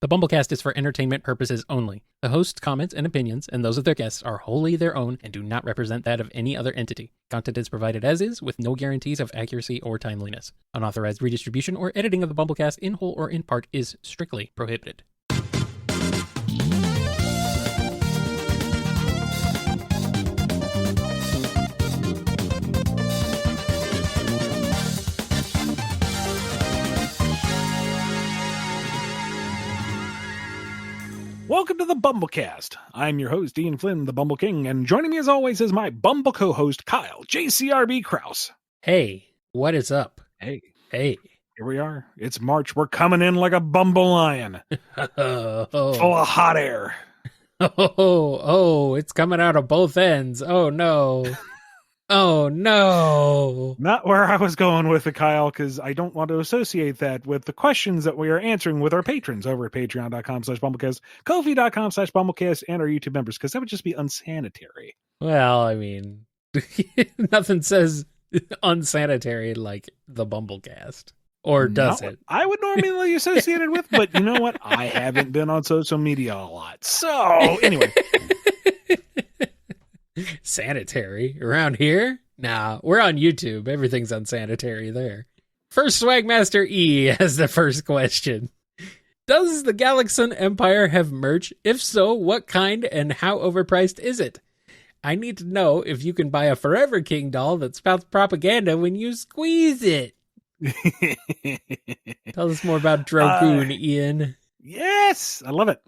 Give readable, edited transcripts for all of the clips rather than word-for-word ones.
The BumbleKast is for entertainment purposes only. The host's comments and opinions, and those of their guests, are wholly their own and do not represent that of any other entity. Content is provided as is, with no guarantees of accuracy or timeliness. Unauthorized redistribution or editing of the BumbleKast in whole or in part is strictly prohibited. Welcome to the BumbleKast. I'm your host, Ian Flynn, the Bumble King, and joining me as always is my Bumble co-host, Kyle, JCRB Krause. Hey, what is up? Hey. Hey. Here we are. It's March. We're coming in like a bumble lion. Full of hot air. Oh, it's coming out of both ends. Oh, no. Oh, no. Not where I was going with it, Kyle, because I don't want to associate that with the questions that we are answering with our patrons over at patreon.com/BumbleKast, Ko-fi.com/BumbleKast, and our YouTube members, because that would just be unsanitary. Well, I mean, nothing says unsanitary like the BumbleKast. Or does it? I would normally associate it with, but you know what? I haven't been on social media a lot. So, anyway. Sanitary around here? Nah, we're on YouTube. Everything's unsanitary there. First Swagmaster E has the first question. Does the Galaxon Empire have merch? If so, what kind and how overpriced is it? I need to know if you can buy a Forever King doll that spouts propaganda when you squeeze it. Tell us more about Drogoon, Ian. Yes, I love it.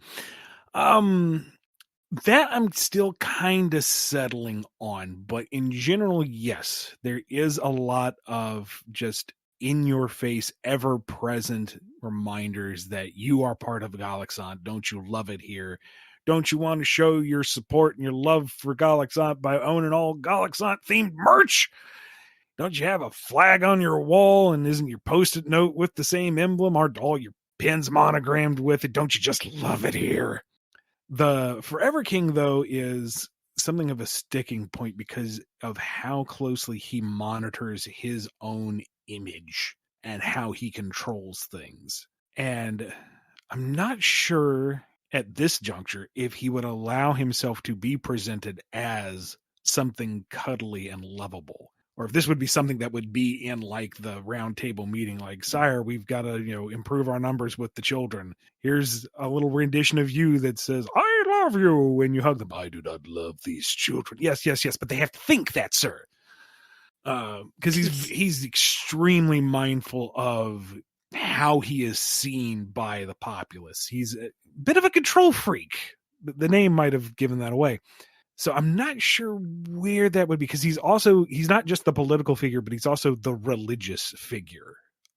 That I'm still kind of settling on, but in general, yes, there is a lot of just in-your-face, ever-present reminders that you are part of Galaxon. Don't you love it here? Don't you want to show your support and your love for Galaxon by owning all Galaxon-themed merch? Don't you have a flag on your wall, and isn't your Post-it note with the same emblem? Aren't all your pins monogrammed with it? Don't you just love it here? The Forever King, though, is something of a sticking point because of how closely he monitors his own image and how he controls things. And I'm not sure at this juncture if he would allow himself to be presented as something cuddly and lovable. Or if this would be something that would be in like the round table meeting, like, sire, we've got to, improve our numbers with the children. Here's a little rendition of you that says, I love you when you hug them. I do not love these children. Yes, but they have to think that, sir. Because he's extremely mindful of how he is seen by the populace. He's a bit of a control freak. The name might have given that away. So I'm not sure where that would be, because he's not just the political figure, but he's also the religious figure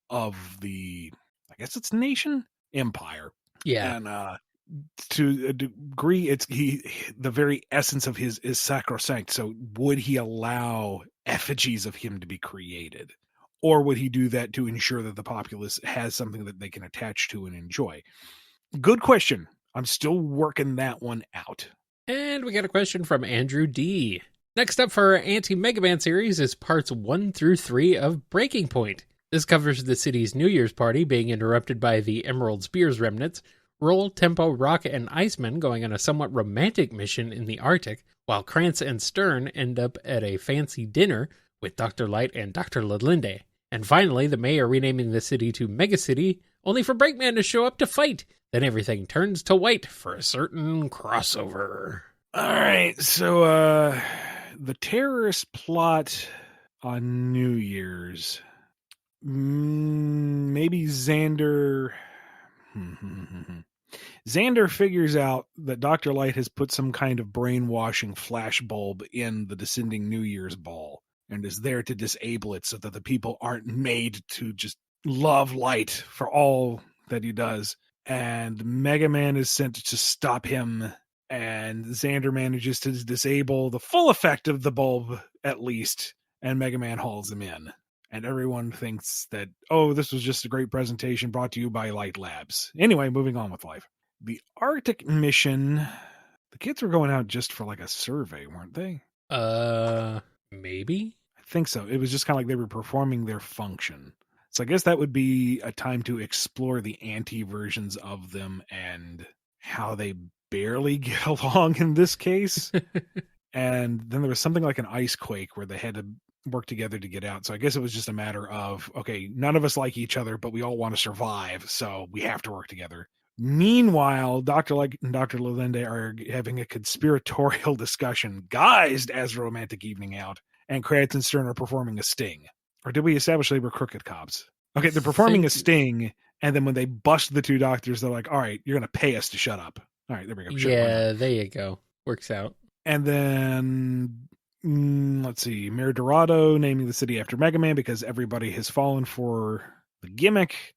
of the, I guess it's nation, empire. Yeah. And to a degree, the very essence of his is sacrosanct. So would he allow effigies of him to be created? Or would he do that to ensure that the populace has something that they can attach to and enjoy? Good question. I'm still working that one out. And we got a question from Andrew D. Next up for our Anti-Mega Man series is parts 1 through 3 of Breaking Point. This covers the city's New Year's party being interrupted by the Emerald Spears remnants, Roll, Tempo, Rock, and Iceman going on a somewhat romantic mission in the Arctic, while Krantz and Stern end up at a fancy dinner with Dr. Light and Dr. Lalinde. And finally, the mayor renaming the city to Mega City, only for Breakman to show up to fight. Then everything turns to white for a certain crossover. All right, so the terrorist plot on New Year's. Maybe Xander... Xander figures out that Dr. Light has put some kind of brainwashing flashbulb in the descending New Year's ball and is there to disable it so that the people aren't made to just love Light for all that he does. And Mega Man is sent to stop him, and Xander manages to disable the full effect of the bulb, at least, and Mega Man hauls him in. And everyone thinks that, this was just a great presentation brought to you by Light Labs. Anyway, moving on with life. The Arctic mission, the kids were going out just for like a survey, weren't they? Maybe? I think so. It was just kind of like they were performing their function. So I guess that would be a time to explore the anti-versions of them and how they barely get along in this case. And then there was something like an ice quake where they had to work together to get out. So I guess it was just a matter of, okay, none of us like each other, but we all want to survive, so we have to work together. Meanwhile, Dr. Like and Dr. Lelende are having a conspiratorial discussion guised as a romantic evening out, and Kratz and Stern are performing a sting. Or did we establish they were crooked cops? Okay, they're performing a sting, and then when they bust the two doctors, they're like, all right, you're going to pay us to shut up. All right, there we go. Sure, yeah, there you go. Works out. And then, let's see, Mayor Dorado naming the city after Mega Man because everybody has fallen for the gimmick.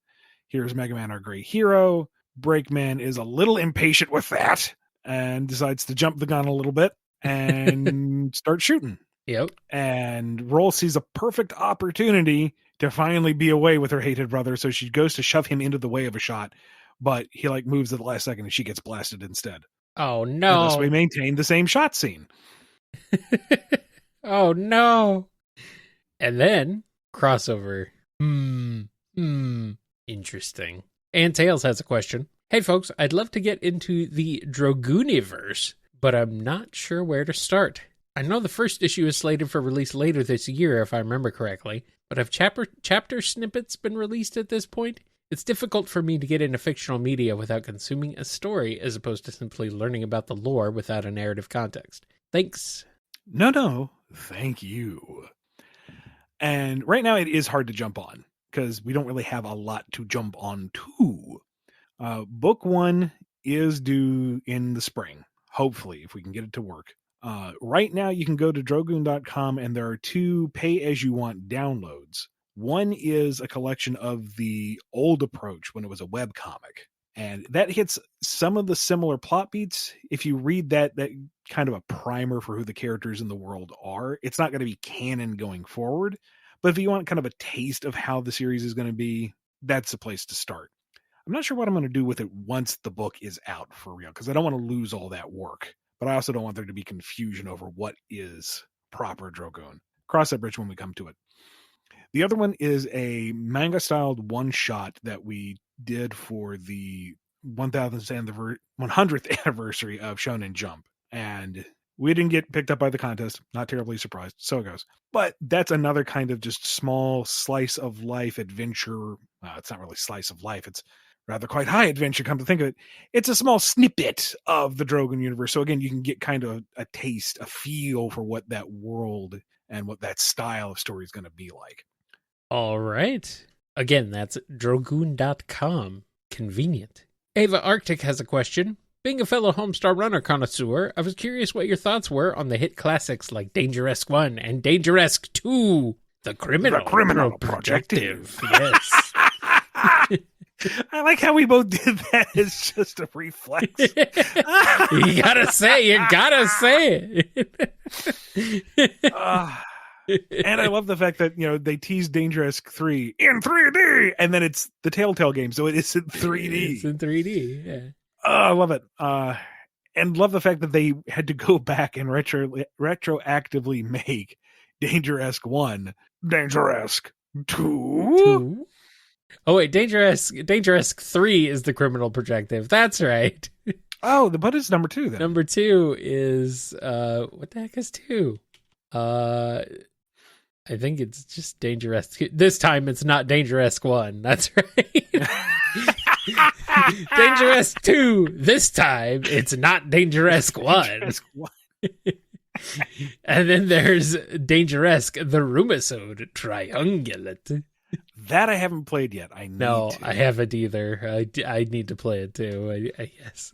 Here's Mega Man, our great hero. Breakman is a little impatient with that and decides to jump the gun a little bit and start shooting. Yep. And Roll sees a perfect opportunity to finally be away with her hated brother, so she goes to shove him into the way of a shot, but he like moves at the last second and she gets blasted instead. Oh no. And thus we maintain the same shot scene. Oh no. And then crossover. Interesting. And Tails has a question. Hey folks, I'd love to get into the Dragooniverse, but I'm not sure where to start. I know the first issue is slated for release later this year, if I remember correctly, but have chapter snippets been released at this point? It's difficult for me to get into fictional media without consuming a story, as opposed to simply learning about the lore without a narrative context. Thanks. No, thank you. And right now it is hard to jump on, because we don't really have a lot to jump on to. Book 1 is due in the spring, hopefully, if we can get it to work. Right now, you can go to Drogoon.com, and there are 2 pay-as-you-want downloads. One is a collection of the old approach when it was a webcomic, and that hits some of the similar plot beats. If you read that kind of a primer for who the characters in the world are, it's not going to be canon going forward, but if you want kind of a taste of how the series is going to be, that's a place to start. I'm not sure what I'm going to do with it once the book is out for real, because I don't want to lose all that work, but I also don't want there to be confusion over what is proper Dragoon. Cross that bridge when we come to it. The other one is a manga-styled one-shot that we did for the 100th anniversary of Shonen Jump. And we didn't get picked up by the contest. Not terribly surprised. So it goes. But that's another kind of just small slice of life adventure. It's not really slice of life. It's rather quite high adventure, come to think of it. It's a small snippet of the Drogon universe. So again, you can get kind of a taste, a feel for what that world and what that style of story is going to be like. All right. Again, that's Drogoon.com. Convenient. Ava Arctic has a question. Being a fellow Homestar Runner connoisseur, I was curious what your thoughts were on the hit classics like Dangeresque 1 and Dangeresque 2. The Criminal Projective. Yes. I like how we both did that. It's just a reflex. You gotta say it. And I love the fact that, they tease Dangeresque 3 in 3D, and then it's the Telltale game, so it is in 3D. It's in 3D, yeah. I love it. And love the fact that they had to go back and retroactively make Dangeresque 1, Dangeresque 2. Oh wait, Dangeresque 3 is the Criminal Projective. That's right. Oh, but it's number 2 then. Number 2 is what the heck is 2? I think it's just Dangeresque. This time it's not Dangeresque 1. That's right. Dangeresque 2. This time it's not Dangeresque 1. And then there's Dangeresque the Rumisode Triungulate. That I haven't played yet. I haven't either. I need to play it too. I guess.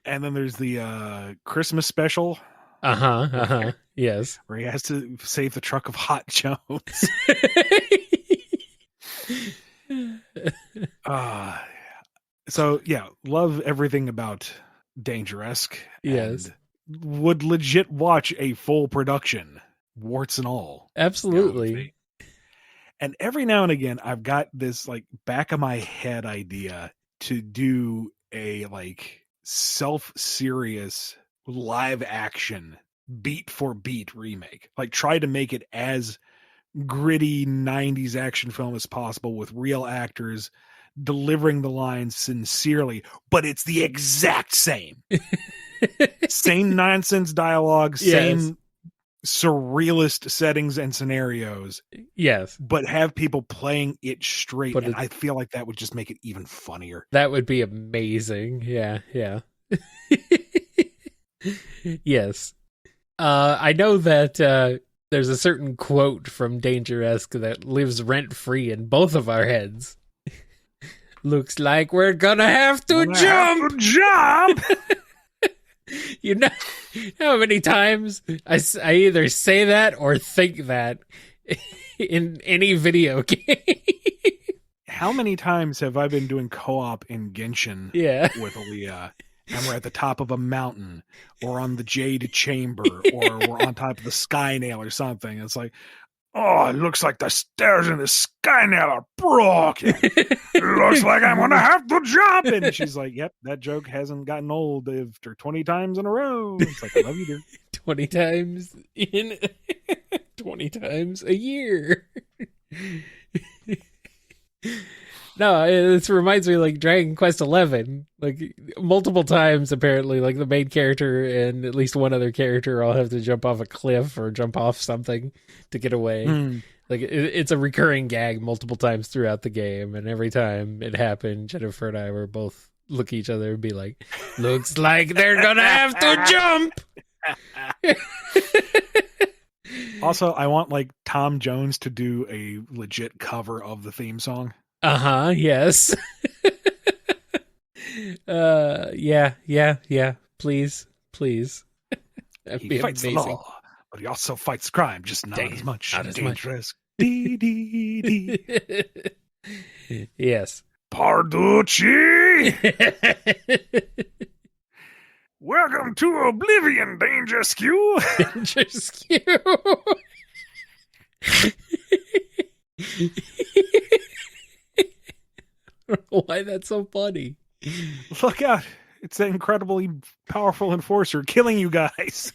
And then there's the Christmas special. Yes. Where he has to save the truck of Hot Jones. So yeah, love everything about Dangeresque. Yes. And would legit watch a full production, warts and all. Absolutely. And every now and again, I've got this like back of my head idea to do a like self-serious live action beat for beat remake. Like try to make it as gritty 90s action film as possible with real actors delivering the lines sincerely, but it's the exact same. Same nonsense dialogue, same surrealist settings and scenarios. Yes. But have people playing it straight. But and I feel like that would just make it even funnier. That would be amazing. Yeah. Yes. I know that there's a certain quote from Dangeresque that lives rent-free in both of our heads. Looks like we're gonna have to jump! You know how many times I either say that or think that in any video game? How many times have I been doing co-op in Genshin with Aaliyah, and we're at the top of a mountain, or on the Jade Chamber, or we're on top of the Sky Nail or something. It's like, oh, it looks like the stairs in the Sky Nail are broken. It looks like I'm going to have to jump. And she's like, yep, that joke hasn't gotten old after 20 times in a row. It's like, I love you, dear. 20 times in 20 times a year. No, this reminds me like Dragon Quest XI. Like multiple times, apparently, like the main character and at least one other character all have to jump off a cliff or jump off something to get away. Like it's a recurring gag multiple times throughout the game, and every time it happened, Jennifer and I were both look at each other and be like, "Looks like they're gonna have to jump." Also, I want like Tom Jones to do a legit cover of the theme song. Yes. Yeah. Please. That'd He fights amazing. the law, but he also fights crime, just not as much. Not as Dangerous. Dee. Yes. Parducci! Welcome to Oblivion, Danger Skew! Danger Skew! Why that's so funny? Look out. It's that incredibly powerful enforcer killing you guys.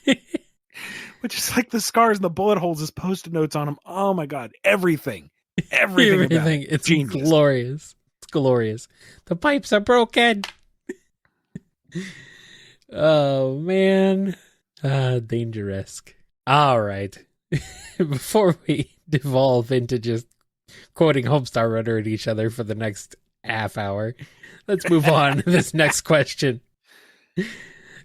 Which is like the scars and the bullet holes as post-it notes on them. Oh my god. Everything. Everything. It's genius. Glorious. It's glorious. The pipes are broken. Oh, man. Dangeresque. All right. Before we devolve into just quoting Homestar Runner at each other for the next half hour, let's move on to this next question.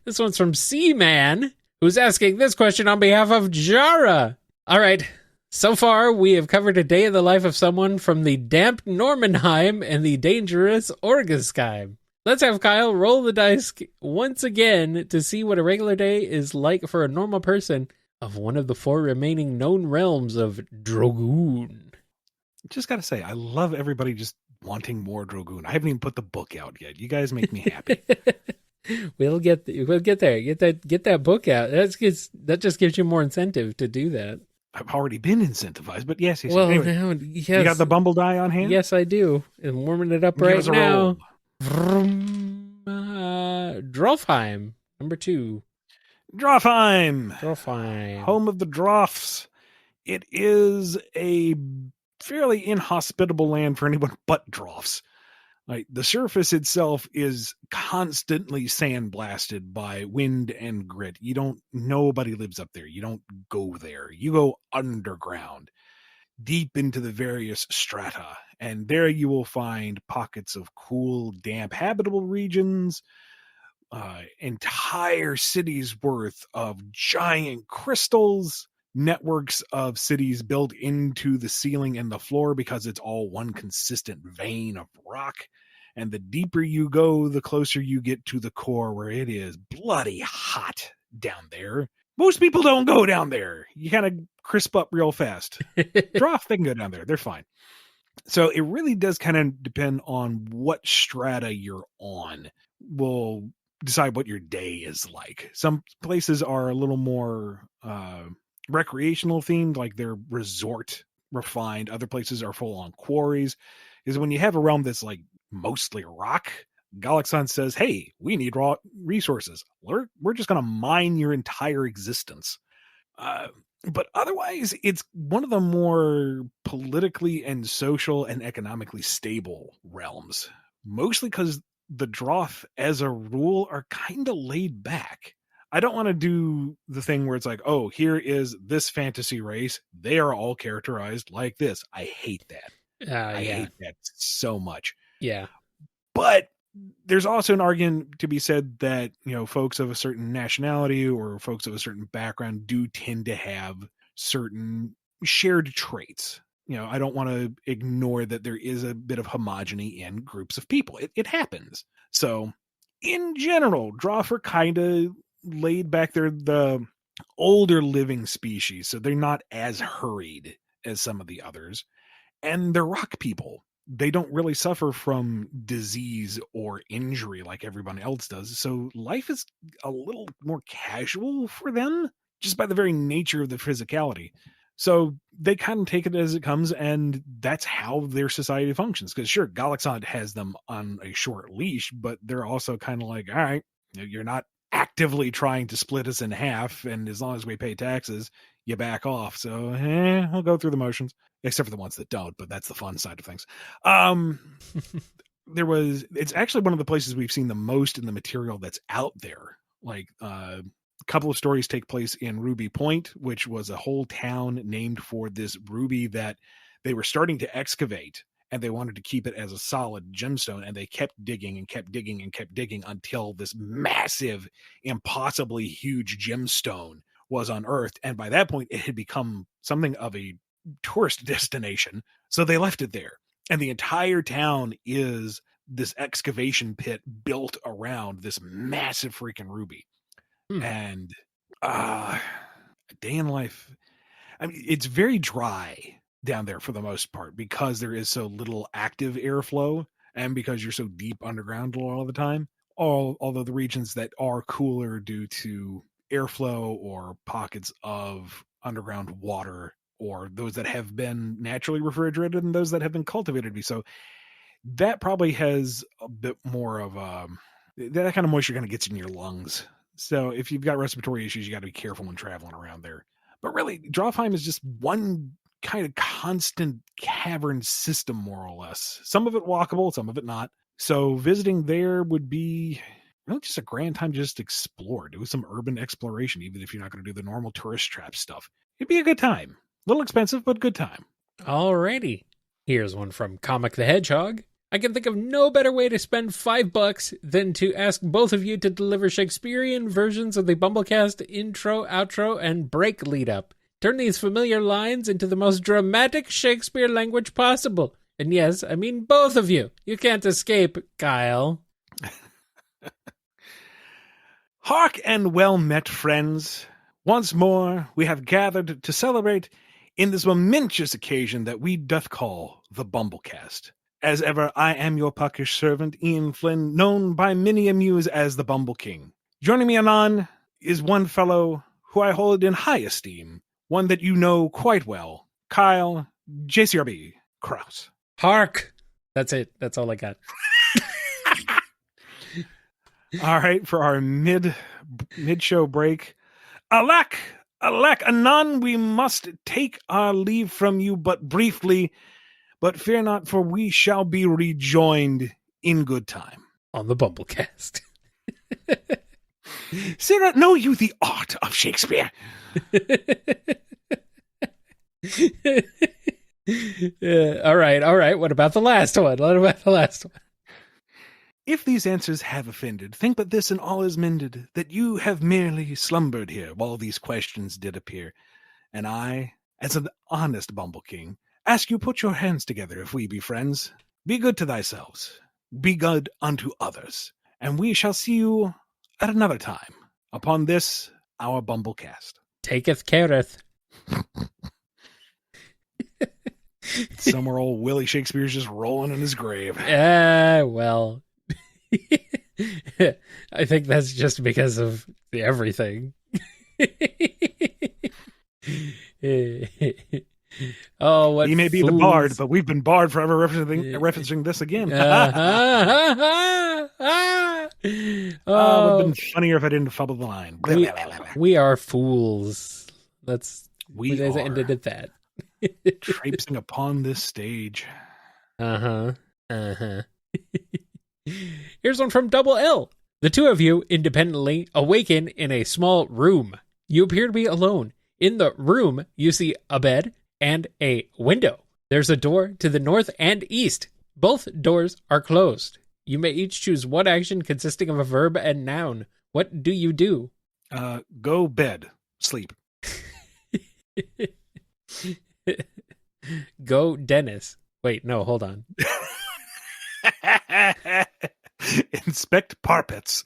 This one's from C-Man, who's asking this question on behalf of Jara. All right. So far, we have covered a day in the life of someone from the damp Normanheim and the dangerous Orgasheim. Let's have Kyle roll the dice once again to see what a regular day is like for a normal person of one of the 4 remaining known realms of Drogoon. Just gotta say, I love everybody just wanting more Drogoon. I haven't even put the book out yet. You guys make me happy. We'll get there. Get that book out. That just gives you more incentive to do that. I've already been incentivized, but yes. Well, anyway, now, yes. You got the Bumble die on hand? Yes, I do. I'm warming it up right now. Drofheim, number 2. Drofheim. Home of the Drofs. It is a fairly inhospitable land for anyone but Drofs. Like, the surface itself is constantly sandblasted by wind and grit. Nobody lives up there. You don't go there. You go underground, deep into the various strata. And there you will find pockets of cool, damp, habitable regions, entire cities worth of giant crystals, networks of cities built into the ceiling and the floor because it's all one consistent vein of rock. And the deeper you go, the closer you get to the core, where it is bloody hot down there. Most people don't go down there. You kind of crisp up real fast. Droth, they can go down there. They're fine. So it really does kind of depend on what strata you're on will decide what your day is like. Some places are a little more recreational themed, like they're resort refined. Other places are full on quarries. Is when you have a realm that's like mostly rock, Galaxon says, hey, we need raw resources. We're just going to mine your entire existence. But otherwise, it's one of the more politically and social and economically stable realms. Mostly because the Droth, as a rule, are kind of laid back. I don't want to do the thing where it's like, oh, here is this fantasy race. They are all characterized like this. I hate that. I hate that so much. Yeah. But there's also an argument to be said that, folks of a certain nationality or folks of a certain background do tend to have certain shared traits. I don't want to ignore that there is a bit of homogeny in groups of people. It happens. So in general, Droth are kind of laid back. They're the older living species, so they're not as hurried as some of the others. And they're rock people. They don't really suffer from disease or injury like everyone else does. So life is a little more casual for them just by the very nature of the physicality. So they kind of take it as it comes, and that's how their society functions. Because sure, Galaxant has them on a short leash, but they're also kind of like, all right, you're not actively trying to split us in half, and as long as we pay taxes, you back off. So I'll go through the motions, except for the ones that don't, but that's the fun side of things. It's actually one of the places we've seen the most in the material that's out there. Like a couple of stories take place in Ruby Point, which was a whole town named for this ruby that they were starting to excavate, and they wanted to keep it as a solid gemstone, and they kept digging and kept digging and kept digging until this massive, impossibly huge gemstone was unearthed. And by that point, it had become something of a tourist destination. So they left it there. And the entire town is this excavation pit built around this massive freaking ruby. And a day in life. I mean, it's very dry down there for the most part because there is so little active airflow and because you're so deep underground all the time. Although the regions that are cooler due to airflow or pockets of underground water, or those that have been naturally refrigerated and those that have been cultivated to be so, that probably has a bit more of that kind of moisture kind of gets in your lungs. So if you've got respiratory issues, you got to be careful when traveling around there. But really, Drofheim is just one kind of constant cavern system, more or less. Some of it walkable, some of it not. So visiting there would be really just a grand time to just explore, do some urban exploration, even if you're not going to do the normal tourist trap stuff. It'd be a good time. A little expensive, but good time. Alrighty. Here's one from Comic the Hedgehog. I can think of no better way to spend $5 than to ask both of you to deliver Shakespearean versions of the BumbleKast intro, outro, and break lead-up. Turn these familiar lines into the most dramatic Shakespeare language possible. And yes, I mean both of you. You can't escape, Kyle. Hark and well met, friends. Once more we have gathered to celebrate in this momentous occasion that we doth call the BumbleKast. As ever, I am your puckish servant, Ian Flynn, known by many a muse as the Bumble King. Joining me anon is one fellow who I hold in high esteem, one that you know quite well, Kyle JCRB Kraus. Hark! That's it. That's all I got. All right, for our mid-show break. Alack, anon we must take our leave from you but briefly, but fear not, for we shall be rejoined in good time. On the BumbleKast. Sarah, know you the art of Shakespeare? All right. What about the last one? If these answers have offended, think but this and all is mended, that you have merely slumbered here while these questions did appear. And I, as an honest Bumble King, ask you put your hands together if we be friends. Be good to thyselves, be good unto others, and we shall see you at another time upon this, our BumbleKast. Taketh careth. Somewhere old Willie Shakespeare's just rolling in his grave. Well... I think that's just because of the everything. Oh, what he may be fools. the bard, but we've been barred forever referencing this again. It would have been funnier if I didn't fumble the line. We are fools. That's We It are ended at that. traipsing upon this stage. Uh-huh. Uh-huh. Here's one from Double L. The two of you independently awaken in a small room. You appear to be alone. In the room, you see a bed and a window. There's a door to the north and east. Both doors are closed. You may each choose one action consisting of a verb and noun. What do you do? Go bed. Sleep. Go Dennis. Wait, no, hold on. Inspect parpets.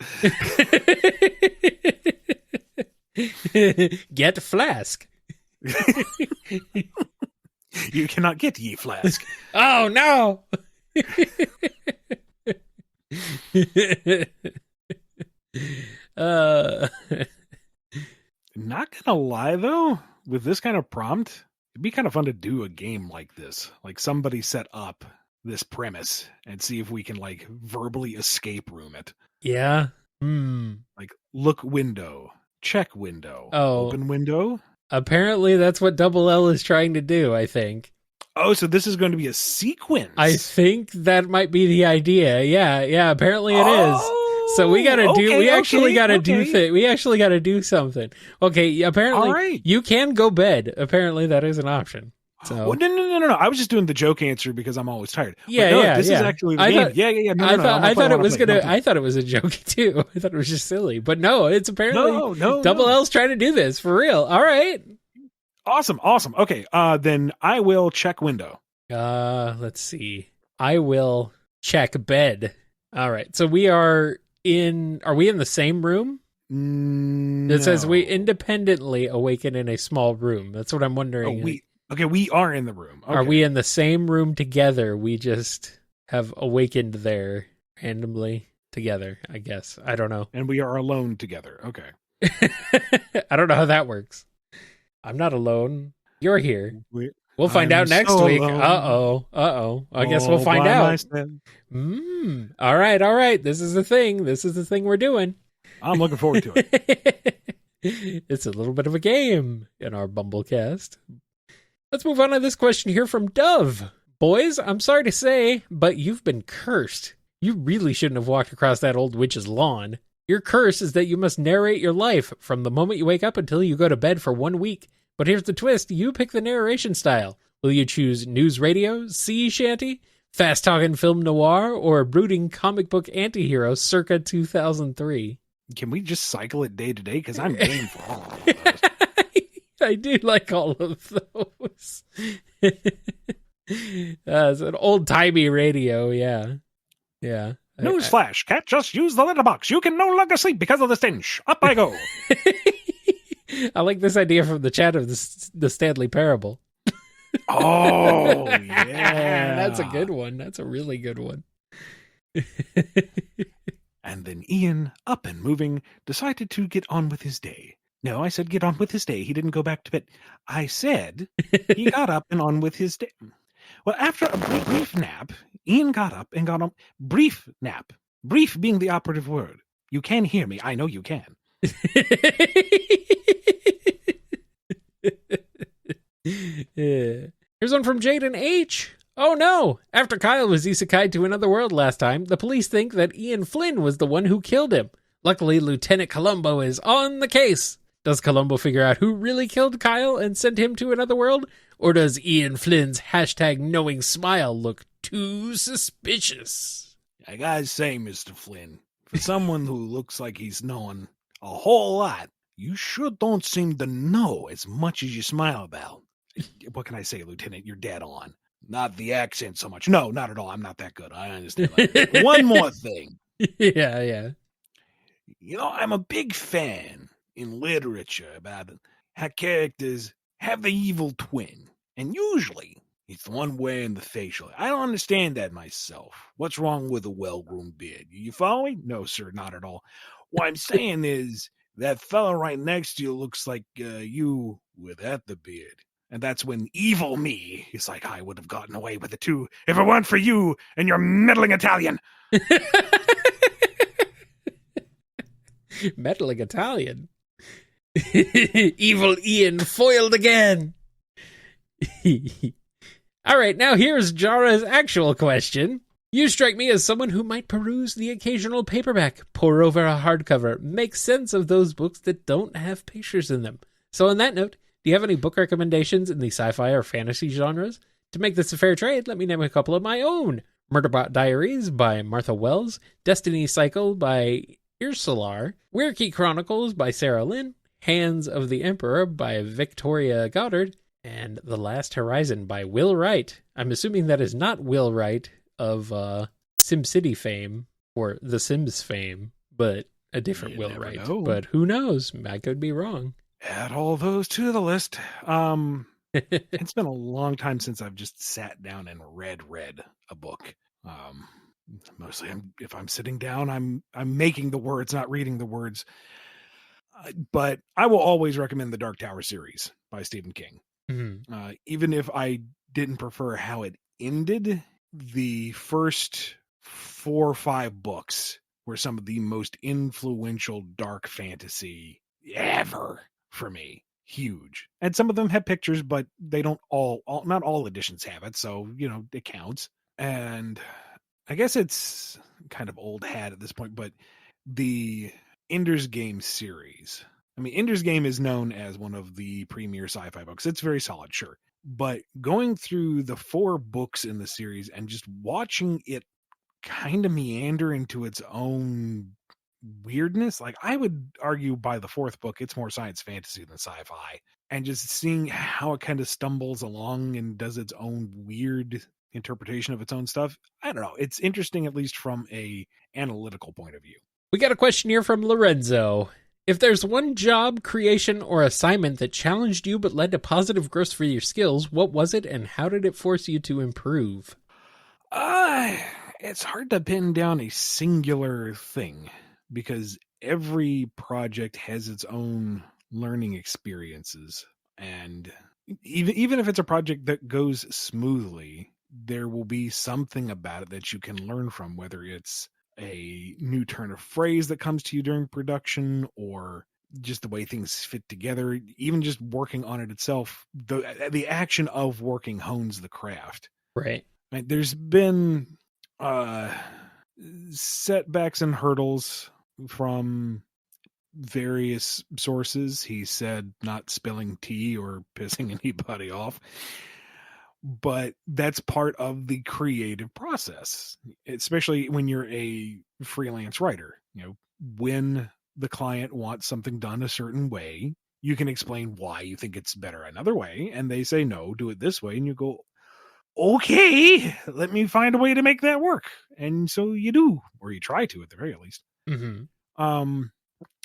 Get flask. You cannot get ye flask. Oh, no. Not gonna lie, though, with this kind of prompt, it'd be kind of fun to do a game like this. Like somebody set up this premise and see if we can like verbally escape room it. Yeah. Like look window, check window, Oh. open window. Apparently that's what Double L is trying to do, I think. Oh, so this is going to be a sequence. I think that might be the idea. Yeah, apparently it is. So we got to do we actually got to do something. Okay, apparently right. You can go bed. Apparently that is an option. So Well, no. I was just doing the joke answer because I'm always tired. But Yeah, no, yeah, this yeah. is actually the I game. thought- Yeah. No, I thought it was gonna. I thought it was a joke too. I thought it was just silly. But no, it's apparently No. Double L's trying to do this for real. All right. Awesome. Okay. Then I will check window. Let's see. I will check bed. All right. So are we in the same room? It says we independently awaken in a small room. That's what I'm wondering. We are in the room. Okay. Are we in the same room together? We just have awakened there randomly together, I guess. I don't know. And we are alone together. Okay. I don't know how that works. I'm not alone. You're here. We'll find I'm out next so week. alone. Uh-oh. I guess we'll find out. All right. This is the thing we're doing. I'm looking forward to it. It's a little bit of a game in our BumbleKast. Let's move on to this question here from Dove. Boys, I'm sorry to say, but you've been cursed. You really shouldn't have walked across that old witch's lawn. Your curse is that you must narrate your life from the moment you wake up until you go to bed for 1 week. But here's the twist. You pick the narration style. Will you choose news radio, sea shanty, fast-talking film noir, or brooding comic book antihero circa 2003? Can we just cycle it day to day? Because I'm game for all of those. I do like all of those. It's an old-timey radio, yeah. Newsflash, cat just used the letterbox. You can no longer sleep because of the stench. Up I go. I like this idea from the chat of the Stanley Parable. Oh, yeah. That's a good one. That's a really good one. And then Ian, up and moving, decided to get on with his day. No, I said get on with his day. He didn't go back to bed. I said he got up and on with his day. Well, after a brief nap, Ian got up and got on. Brief nap. Brief being the operative word. You can hear me. I know you can. Here's one from Jaden H. Oh no! After Kyle was isekai'd to another world last time, the police think that Ian Flynn was the one who killed him. Luckily, Lieutenant Columbo is on the case. Does Columbo figure out who really killed Kyle and send him to another world? Or does Ian Flynn's #knowing smile look too suspicious? I gotta say, Mr. Flynn, for someone who looks like he's knowing a whole lot, you sure don't seem to know as much as you smile about. What can I say, Lieutenant? You're dead on. Not the accent so much. No, not at all. I'm not that good. I understand. One more thing. Yeah. You know, I'm a big fan in literature about how characters have the evil twin. And usually, it's the one wearing the facial. I don't understand that myself. What's wrong with a well-groomed beard? You follow me? No, sir, not at all. What I'm saying is that fella right next to you looks like you without the beard. And that's when evil me is like, I would have gotten away with it too if it weren't for you and your meddling Italian. Meddling Italian. Evil Ian foiled again. All right, now here's Jara's actual question. You strike me as someone who might peruse the occasional paperback, pore over a hardcover, make sense of those books that don't have pictures in them. So on that note, do you have any book recommendations in the sci-fi or fantasy genres? To make this a fair trade, let me name a couple of my own. Murderbot Diaries by Martha Wells, Destiny Cycle by Ursular, Weirkey Chronicles by Sarah Lynn, Hands of the Emperor by Victoria Goddard, and The Last Horizon by Will Wright. I'm assuming that is not Will Wright of SimCity fame or The Sims fame, but a different Will Wright. Know. But who knows? I could be wrong. Add all those to the list. It's been a long time since I've just sat down and read a book. Mostly, if I'm sitting down, I'm making the words, not reading the words. But I will always recommend the Dark Tower series by Stephen King. Mm-hmm. Even if I didn't prefer how it ended, the first 4 or 5 books were some of the most influential dark fantasy ever for me. Huge. And some of them have pictures, but they don't not all editions have it. So, it counts. And I guess it's kind of old hat at this point, but the Ender's Game series. I mean, Ender's Game is known as one of the premier sci-fi books. It's very solid, sure. But going through the 4 books in the series and just watching it kind of meander into its own weirdness, like I would argue by the 4th book, it's more science fantasy than sci-fi. And just seeing how it kind of stumbles along and does its own weird interpretation of its own stuff. I don't know. It's interesting, at least from a analytical point of view. We got a question here from Lorenzo. If there's one job, creation, or assignment that challenged you but led to positive growth for your skills, what was it and how did it force you to improve? It's hard to pin down a singular thing because every project has its own learning experiences. And even if it's a project that goes smoothly, there will be something about it that you can learn from, whether it's a new turn of phrase that comes to you during production or just the way things fit together. Even just working on it itself, the action of working hones the craft. Right. There's been setbacks and hurdles from various sources. He said not spilling tea or pissing anybody off. But that's part of the creative process, especially when you're a freelance writer. When the client wants something done a certain way, you can explain why you think it's better another way. And they say, no, do it this way. And you go, okay, let me find a way to make that work. And so you do, or you try to at the very least. Mm-hmm.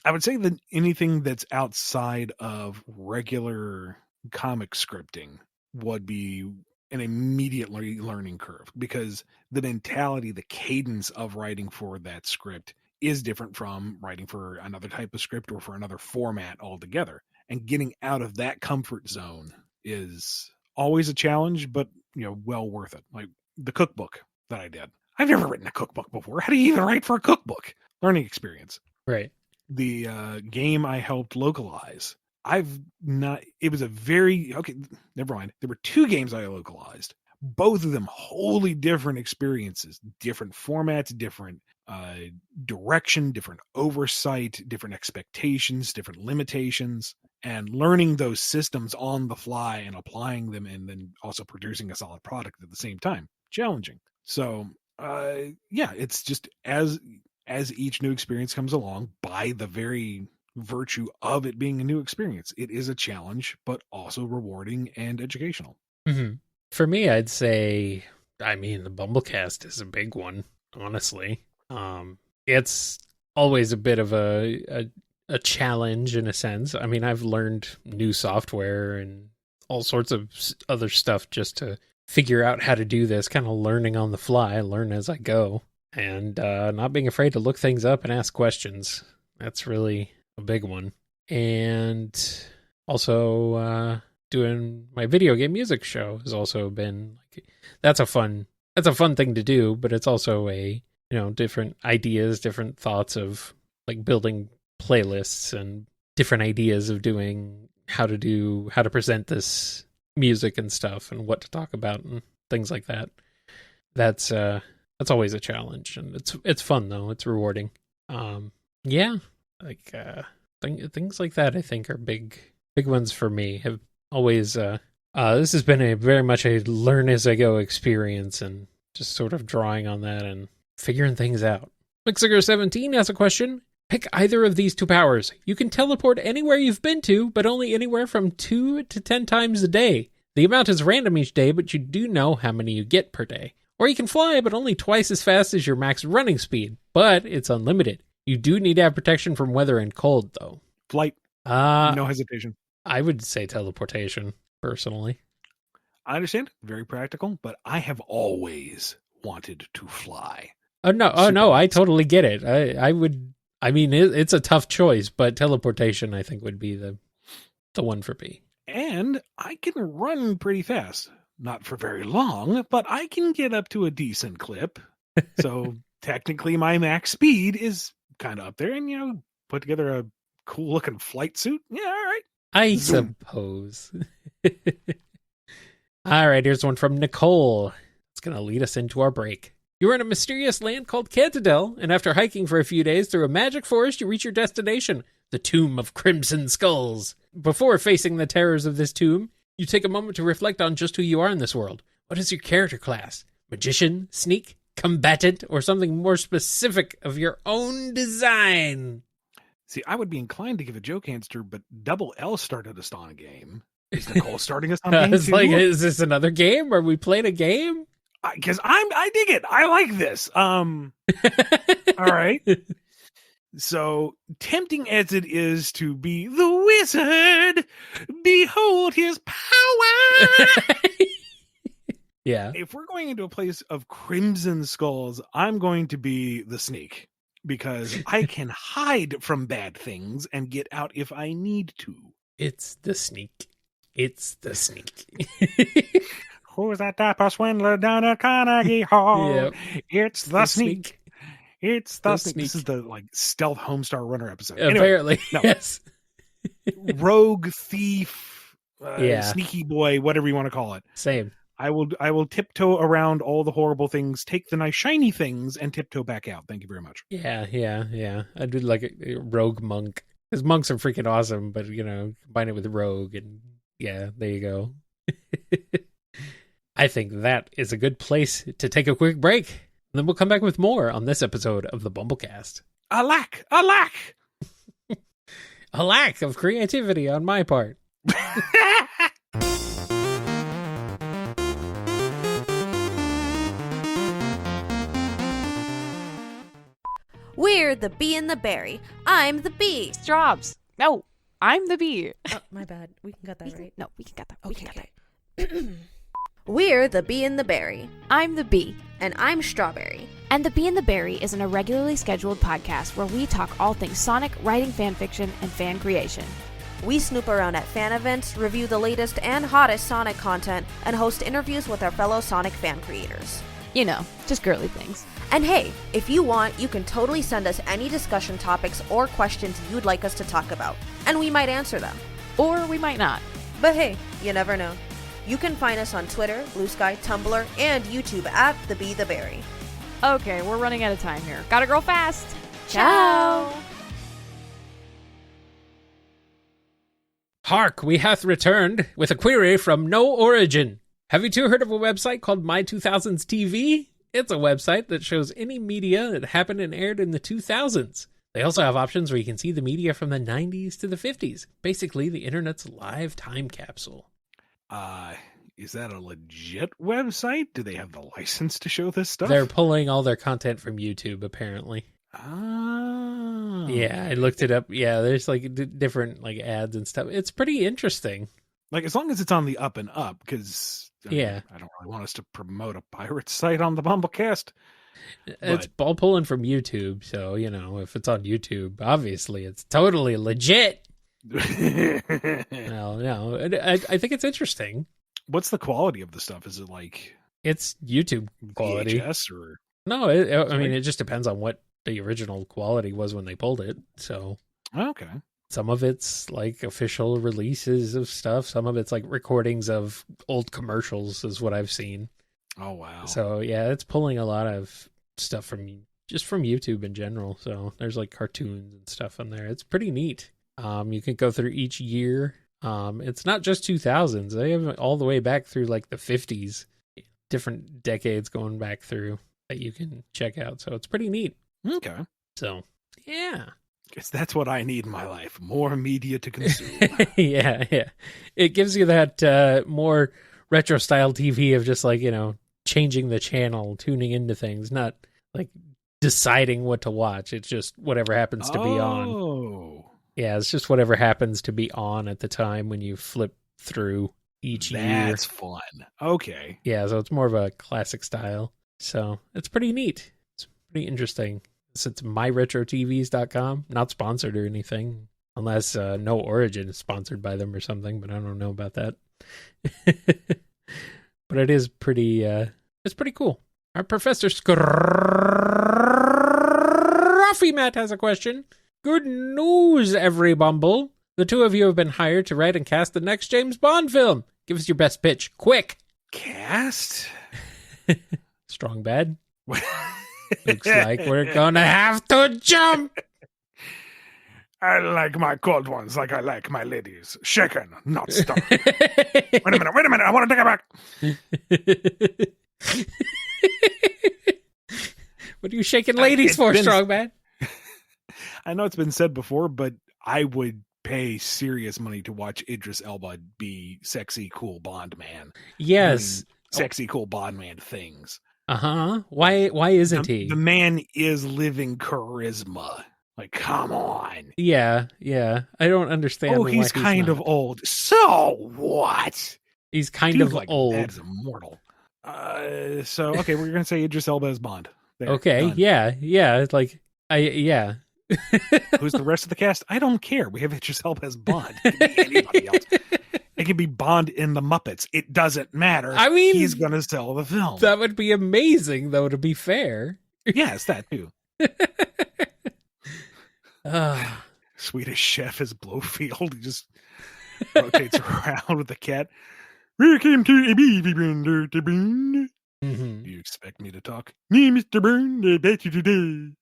I would say that anything that's outside of regular comic scripting would be an immediate learning curve, because the mentality, the cadence of writing for that script is different from writing for another type of script or for another format altogether. And getting out of that comfort zone is always a challenge, but well worth it. Like the cookbook that I did. I've never written a cookbook before. How do you even write for a cookbook? Learning experience. Right. The game I helped localize. It was okay, never mind. There were 2 games I localized. Both of them wholly different experiences, different formats, different direction, different oversight, different expectations, different limitations, and learning those systems on the fly and applying them and then also producing a solid product at the same time. Challenging. So, it's just as each new experience comes along, by the very virtue of it being a new experience, it is a challenge, but also rewarding and educational. Mm-hmm. For me, I'd say, the BumbleKast is a big one, honestly. It's always a bit of a challenge in a sense. I've learned new software and all sorts of other stuff just to figure out how to do this, kind of learning on the fly, learn as I go, and not being afraid to look things up and ask questions. That's really a big one. And also doing my video game music show has also been that's a fun thing to do, but it's also a different ideas, different thoughts of building playlists and different ideas of doing how to present this music and stuff and what to talk about and things like that. That's always a challenge, and it's fun though. It's rewarding. Yeah, like things like that I think are big ones for me. Have always this has been very much a learn as I go experience, and just sort of drawing on that and figuring things out. McSinger17 has a question. Pick either of these two powers. You can teleport anywhere you've been to, but only anywhere from 2 to 10 times a day. The amount is random each day, but you do know how many you get per day. Or you can fly, but only twice as fast as your max running speed, but it's unlimited. You do need to have protection from weather and cold, though. Flight. No hesitation. I would say teleportation, personally. I understand. Very practical, but I have always wanted to fly. Oh, no, I totally get it. I would... I mean, it's a tough choice, but teleportation, I think, would be the one for me. And I can run pretty fast. Not for very long, but I can get up to a decent clip. So technically my max speed is kind of up there. And, put together a cool-looking flight suit. Yeah, all right. I suppose. All right, here's one from Nicole. It's going to lead us into our break. You're in a mysterious land called Cantadel, and after hiking for a few days through a magic forest, you reach your destination, the Tomb of Crimson Skulls. Before facing the terrors of this tomb, you take a moment to reflect on just who you are in this world. What is your character class? Magician, sneak, combatant, or something more specific of your own design? See, I would be inclined to give a joke answer, but Double L started us on a game. Is Nicole starting us on a game It's too? like, is this another game? Are we playing a game? Because I dig it. I like this. All right. So tempting as it is to be the wizard, behold his power. Yeah. If we're going into a place of crimson skulls, I'm going to be the sneak because I can hide from bad things and get out if I need to. It's the sneak. It's the sneak. Who's that type of swindler down at Carnegie Hall? Yep. It's the sneak. It's the sneak. This is the stealth Homestar Runner episode. Apparently, anyway, no. Yes. Rogue, thief, Yeah. sneaky boy, whatever you want to call it. Same. I will tiptoe around all the horrible things, take the nice shiny things, and tiptoe back out. Thank you very much. Yeah. I do like a rogue monk. Because monks are freaking awesome, but, combine it with rogue, and yeah, there you go. I think that is a good place to take a quick break. And then we'll come back with more on this episode of the BumbleKast. Alack! A lack of creativity on my part. We're the bee and the berry. I'm the bee. Straubs. No, I'm the bee. Oh, my bad. We can cut that, right? No, we can cut that. Okay. We're the bee and the berry. I'm the bee. And I'm Strawberry. And The Bee and the Berry is an irregularly scheduled podcast where we talk all things Sonic, writing fan fiction, and fan creation. We snoop around at fan events, review the latest and hottest Sonic content, and host interviews with our fellow Sonic fan creators. Just girly things. And hey, if you want, you can totally send us any discussion topics or questions you'd like us to talk about, and we might answer them. Or we might not. But hey, you never know. You can find us on Twitter, Blue Sky, Tumblr, and YouTube at The Bee the Berry. Okay, we're running out of time here. Gotta grow fast. Ciao. Hark, we hath returned with a query from No Origin. Have you two heard of a website called My 2000s TV? It's a website that shows any media that happened and aired in the 2000s. They also have options where you can see the media from the 90s to the 50s. Basically, the internet's live time capsule. Is that a legit website? Do they have the license to show this stuff? They're pulling all their content from YouTube, apparently. Ah. Yeah, I looked it up. Yeah, there's different ads and stuff. It's pretty interesting. As long as it's on the up and up, because I don't really want us to promote a pirate site on the BumbleKast. It's all pulling from YouTube, so if it's on YouTube, obviously it's totally legit. No, I think it's interesting. What's the quality of the stuff? Is it it's YouTube quality? VHS or No, it just depends on what the original quality was when they pulled it. So okay, Some of it's like official releases of stuff. Some of it's like recordings of old commercials is what I've seen. Oh, wow. So yeah, it's pulling a lot of stuff from YouTube in general. So there's like cartoons and stuff on there. It's pretty neat. You can go through each year. It's not just 2000s. They have it all the way back through like the 50s, different decades going back through that you can check out. So it's pretty neat. Okay. So yeah. Guess that's what I need in my life. More media to consume. yeah. It gives you that more retro style TV of just like, changing the channel, tuning into things, not like deciding what to watch. It's just whatever happens to be on. Oh. Yeah, it's just whatever happens to be on at the time when you flip through each year. That's fun. Okay. Yeah, so it's more of a classic style. So it's pretty neat. It's pretty interesting. It's myretrotvs.com, not sponsored or anything, unless No Origin is sponsored by them or something, but I don't know about that. But it is pretty, it's pretty cool. Our Professor Scruffy Matt has a question. Good news, every Bumble. The two of you have been hired to write and cast the next James Bond film. Give us your best pitch, quick. Cast? Strong bad. Looks like we're gonna have to jump. I like my cold ones like I like my ladies. Shaken, not stirred. Wait a minute. I want to take it back. What are you shaking ladies for, Strong Bad? I know it's been said before, but I would pay serious money to watch Idris Elba be sexy, cool Bond man. Yes. Sexy, cool Bond man things. Uh-huh. Why isn't he? The man is living charisma. Like, come on. Yeah. I don't understand. Oh, he's kind of old. So what? He's kind of old. That's immortal. So, okay, we're going to say Idris Elba as Bond. There, okay, done. yeah. It's like, yeah. Who's the rest of the cast? I don't care. We have Idris Elba as Bond. It could be anybody else. It could be Bond in the Muppets. It doesn't matter. I mean, he's going to sell the film. That would be amazing, though, to be fair. Yes, that too. Swedish Chef is Blowfield. He just rotates around with the cat. Welcome to a beefy blender to burn. Mm-hmm. Do you expect me to talk? Me, Mr. Burn, I bet you today.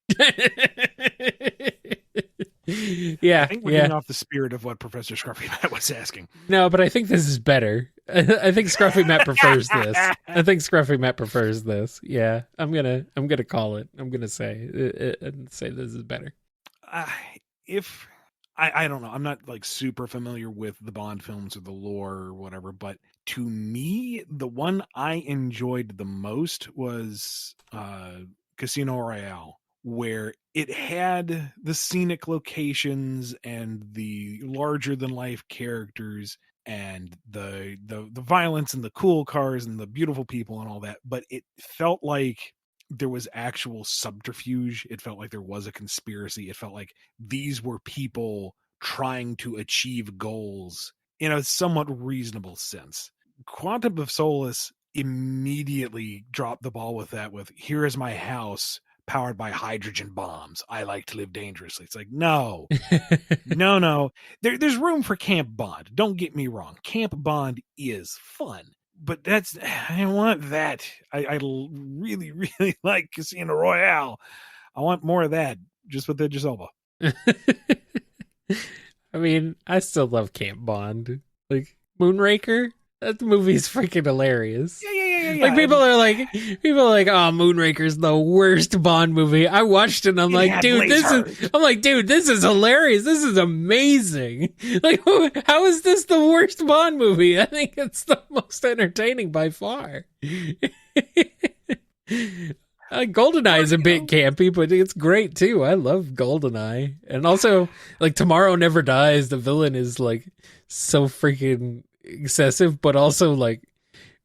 Yeah, I think we're getting off the spirit of what Professor Scruffy Matt was asking. No, but I think this is better. I think Scruffy Matt prefers this. Yeah, I'm gonna call it. I'm gonna say this is better. I don't know. I'm not like super familiar with the Bond films or the lore or whatever, but to me, the one I enjoyed the most was Casino Royale, where it had the scenic locations and the larger than life characters and the violence and the cool cars and the beautiful people and all that, but it felt like there was actual subterfuge. It felt like there was a conspiracy. It felt like these were people trying to achieve goals in a somewhat reasonable sense. Quantum of Solace immediately dropped the ball with that, with here is my house powered by hydrogen bombs. I like to live dangerously. It's like, no. There's room for Camp Bond. Don't get me wrong. Camp Bond is fun. But I want that. I really, really like Casino Royale. I want more of that, just with Idris Elba. I mean, I still love Camp Bond. Like, Moonraker? That movie's freaking hilarious. Yeah. Like, people are like, oh, Moonraker's the worst Bond movie. I watched it and I'm like, dude, this is hilarious. This is amazing. Like, how is this the worst Bond movie? I think it's the most entertaining by far. GoldenEye is a bit campy, but it's great too. I love GoldenEye. And also, like, Tomorrow Never Dies, the villain is like so freaking excessive, but also like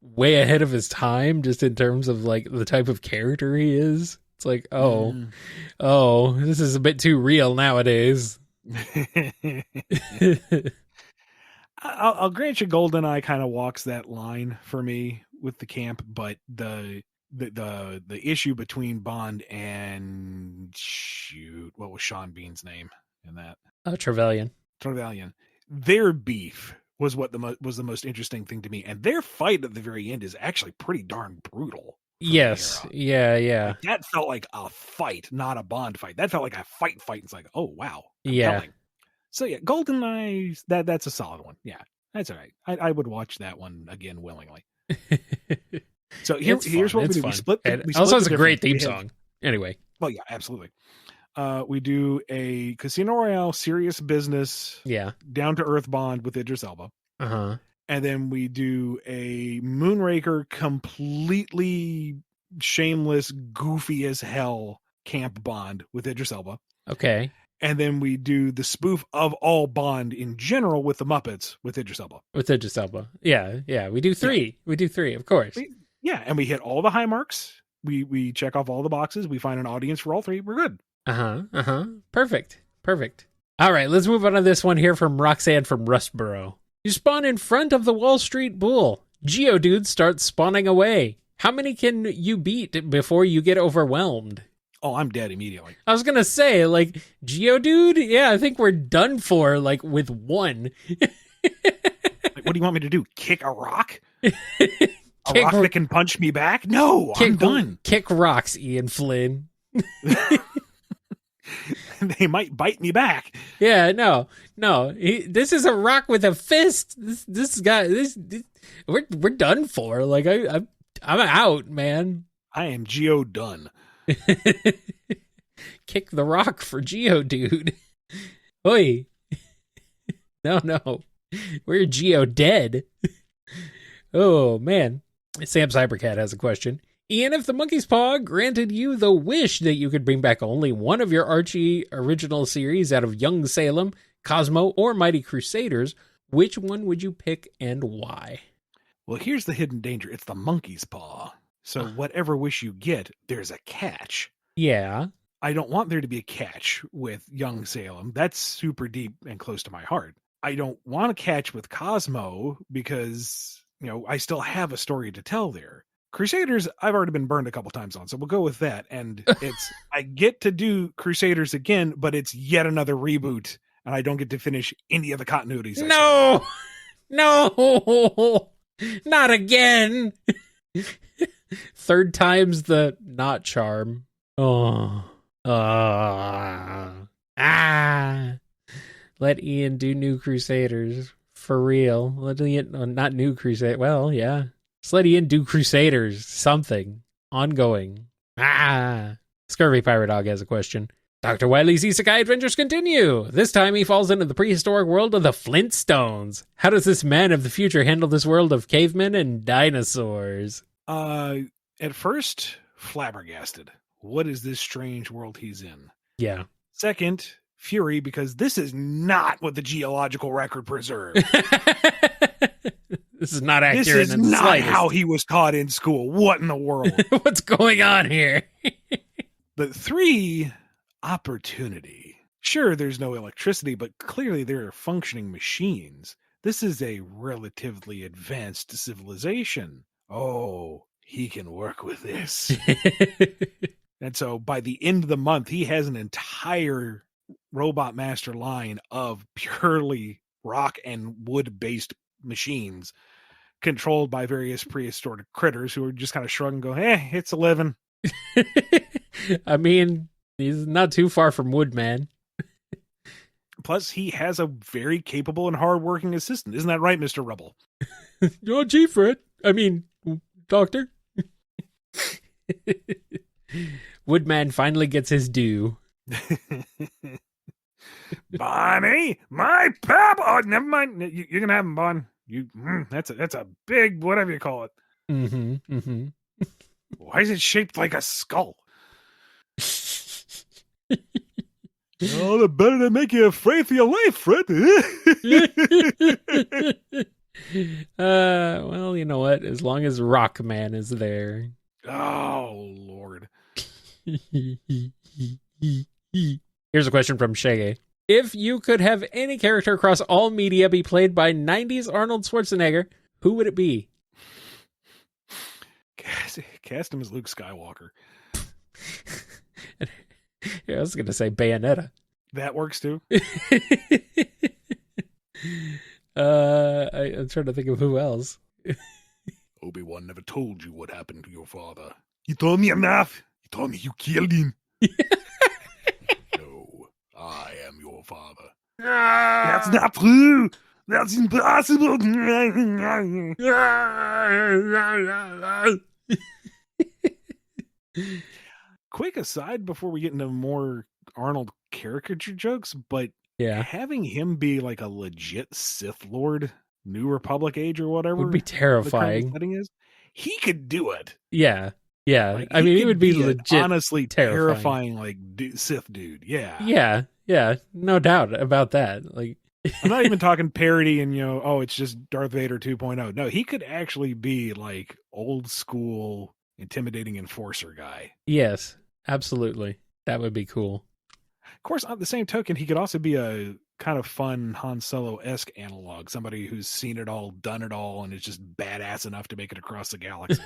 way ahead of his time, just in terms of like the type of character he is. It's like, oh, this is a bit too real nowadays. I'll grant you, GoldenEye kind of walks that line for me with the camp, but the issue between Bond and what was Sean Bean's name in that? Trevelyan. Trevelyan. Their beef was what was the most interesting thing to me, and their fight at the very end is actually pretty darn brutal. Yes. Yeah. Like, that felt like a fight, not a Bond fight. That felt like a fight. It's like, oh wow, Yeah. compelling. So yeah, GoldenEye, that's a solid one. Yeah, that's all right. I would watch that one again willingly. So here's what we do. We split. It also has a great theme song. Anyway. Well, yeah, absolutely. We do a Casino Royale serious business, down to earth Bond with Idris Elba. Uh-huh. And then we do a Moonraker completely shameless, goofy as hell camp Bond with Idris Elba. Okay. And then we do the spoof of all Bond in general with the Muppets with Idris Elba. Yeah. We do 3. Yeah. We do 3, of course. And we hit all the high marks. We check off all the boxes. We find an audience for all 3. We're good. Perfect. All right, let's move on to this one here from Roxanne from Rustboro. You spawn in front of the Wall Street Bull. Geodude starts spawning away. How many can you beat before you get overwhelmed? Oh, I'm dead immediately. I was going to say, like, Geodude? Yeah, I think we're done for, like, with 1. Like, what do you want me to do? Kick a rock? A rock that can punch me back? No, I'm done. Kick rocks, Ian Flynn. They might bite me back. Yeah, no. This is a rock with a fist. This guy, we're done for. Like I'm out, man. I am Geo done. Kick the rock for Geodude. Oi. No. We're Geo dead. Oh man. Sam Cybercat has a question. Ian, if the Monkey's Paw granted you the wish that you could bring back only one of your Archie original series out of Young Salem, Cosmo, or Mighty Crusaders, which one would you pick and why? Well, here's the hidden danger. It's the Monkey's Paw. So whatever wish you get, there's a catch. Yeah. I don't want there to be a catch with Young Salem. That's super deep and close to my heart. I don't want a catch with Cosmo because, I still have a story to tell there. Crusaders, I've already been burned a couple times on, so we'll go with that. And I get to do Crusaders again, but it's yet another reboot, and I don't get to finish any of the continuities. No, not again. Third time's the not charm. Let Ian do New Crusaders for real. Let Ian, not New Crusade. Well, yeah. Just let Ian do Crusaders. Something. Ongoing. Scurvy Pirate Dog has a question. Dr. Wily's Isekai adventures continue. This time he falls into the prehistoric world of the Flintstones. How does this man of the future handle this world of cavemen and dinosaurs? At first, flabbergasted. What is this strange world he's in? Yeah. Second, fury, because this is not what the geological record preserved. This is not accurate. This is not how he was taught in school. What in the world? What's going on here? But 3, opportunity. Sure, there's no electricity, but clearly there are functioning machines. This is a relatively advanced civilization. Oh, he can work with this. And so by the end of the month, he has an entire Robot Master line of purely rock and wood-based machines controlled by various prehistoric critters who are just kind of shrug and go, it's a living. I mean, he's not too far from Woodman. Plus, he has a very capable and hardworking assistant. Isn't that right, Mr. Rebel? Oh, gee, Fred. I mean, Doctor. Woodman finally gets his due. Bonnie, my pap. Oh, never mind. You're gonna have him, Bon. That's a big whatever you call it. Mm-hmm. Why is it shaped like a skull? Oh, that better than make you afraid for your life, Fred. Well, you know what? As long as Rockman is there. Oh, Lord. Here's a question from Shaggy. If you could have any character across all media be played by 90s Arnold Schwarzenegger, who would it be? Cast him as Luke Skywalker. Yeah, I was going to say Bayonetta. That works too. I'm trying to think of who else. Obi-Wan never told you what happened to your father. He told me enough. He told me you killed him. No, I am your father. That's not true. That's impossible. Quick aside before we get into more Arnold caricature jokes, but Yeah, having him be like a legit Sith Lord, New Republic age or whatever would be the current terrifying. setting is, he could do it. Yeah. Like, I mean, he could would be an legit honestly terrifying. like Sith dude. Yeah. Yeah, no doubt about that. Like, I'm not even talking parody and, oh, it's just Darth Vader 2.0. No, he could actually be like old school intimidating enforcer guy. yes, absolutely. That would be cool. Of course, on the same token, he could also be a kind of fun Han Solo-esque analog, somebody who's seen it all, done it all, and is just badass enough to make it across the galaxy.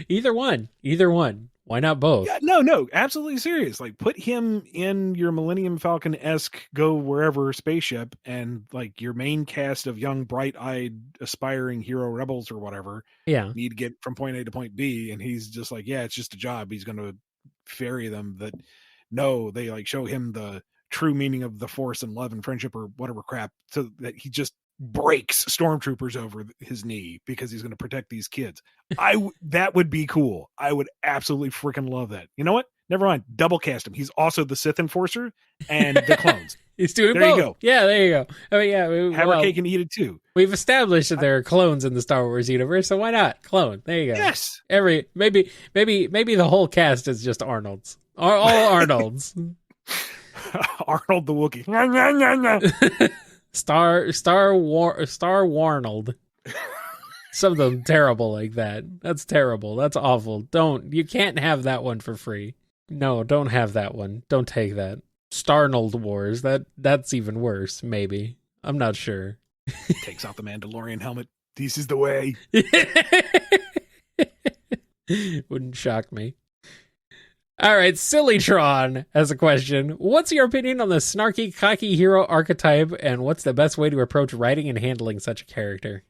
Either one. Why not both? Yeah, no, absolutely serious. Like, put him in your Millennium Falcon-esque go wherever spaceship, and like your main cast of young, bright-eyed, aspiring hero rebels or whatever Yeah. need to get from point A to point B, and he's just like, yeah, it's just a job. He's going to ferry them. That no, they like show him the true meaning of the Force and love and friendship or whatever crap, so that he just breaks stormtroopers over his knee because he's going to protect these kids. That would be cool. I would absolutely freaking love that. You know what? Never mind. Double cast him. He's also the Sith enforcer and the clones. He's doing There both. you go. Yeah, there you go. I mean, yeah. Have our cake and eat it too. We've established that there are clones in the Star Wars universe, so why not clone? There you go. Yes. Maybe the whole cast is just Arnold's. All Arnold's. Arnold the Wookiee. Nya, nya, nya, nya. Star Warnold. Some of them terrible like that. That's terrible. That's awful. You can't have that one for free. No, don't have that one. Don't take that. Starnold Wars. That's even worse, maybe. I'm not sure. Takes off the Mandalorian helmet. This is the way. Wouldn't shock me. All right, Sillytron has a question. What's your opinion on the snarky, cocky hero archetype, and what's the best way to approach writing and handling such a character?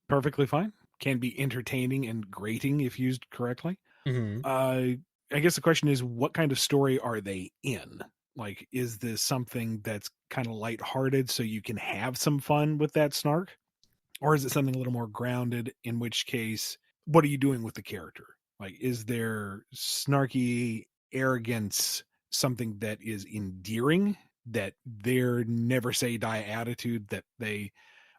Perfectly fine. Can be entertaining and grating if used correctly. Mm-hmm. I guess the question is, what kind of story are they in? Like, is this something that's kind of lighthearted so you can have some fun with that snark? Or is it something a little more grounded, in which case, what are you doing with the character? Like, is there snarky arrogance something that is endearing, that their never say die attitude, that they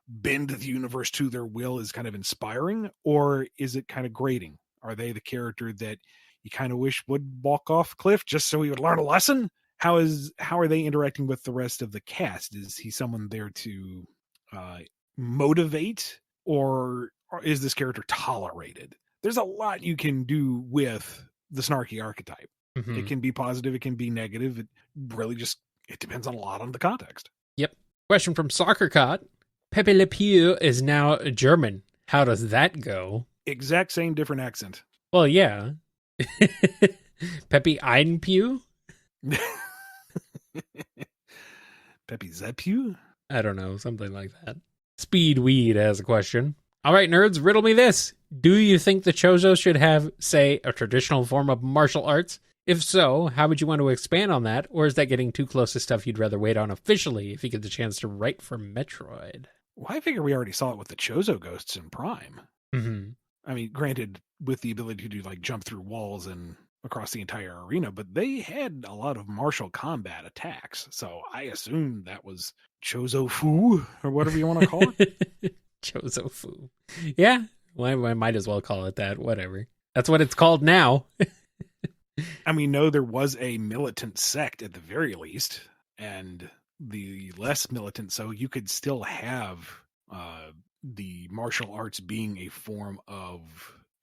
bend the universe to their will is kind of inspiring? Or is it kind of grating? Are they the character that you kind of wish would walk off a cliff just so he would learn a lesson? How are they interacting with the rest of the cast? Is he someone there to motivate, or is this character tolerated? There's a lot you can do with the snarky archetype. Mm-hmm. It can be positive, it can be negative. It really just, it depends a lot on the context. Yep. Question from SoccerCot. Pepe Le Pew is now German. How does that go? Exact same, different accent. Well, yeah. Pepe Ein Pew? Pepe Zepew? I don't know, something like that. Speedweed has a question. All right, nerds, riddle me this. Do you think the Chozo should have, say, a traditional form of martial arts? If so, how would you want to expand on that? Or is that getting too close to stuff you'd rather wait on officially if you get the chance to write for Metroid? Well, I figure we already saw it with the Chozo ghosts in Prime. Mm-hmm. I mean, granted, with the ability to like jump through walls and across the entire arena, but they had a lot of martial combat attacks. So I assume that was Chozo Fu, or whatever you want to call it. Chozo Fu. Yeah, well, I might as well call it that. Whatever. That's what it's called now. I mean, no, there was a militant sect at the very least, and the less militant, so you could still have the martial arts being a form of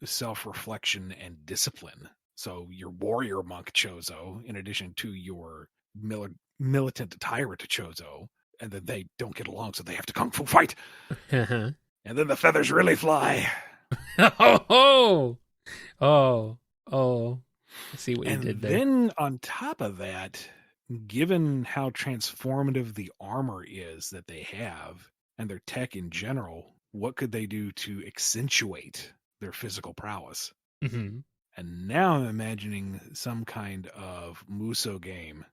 self-reflection and discipline. So your warrior monk Chozo, in addition to your militant tyrant Chozo, and then they don't get along, so they have to kung fu fight. Uh-huh. And then the feathers really fly. Oh. I see what you And did there. then on top of that, given how transformative the armor is that they have, and their tech in general, what could they do to accentuate their physical prowess? Mm-hmm. And now I'm imagining some kind of Muso game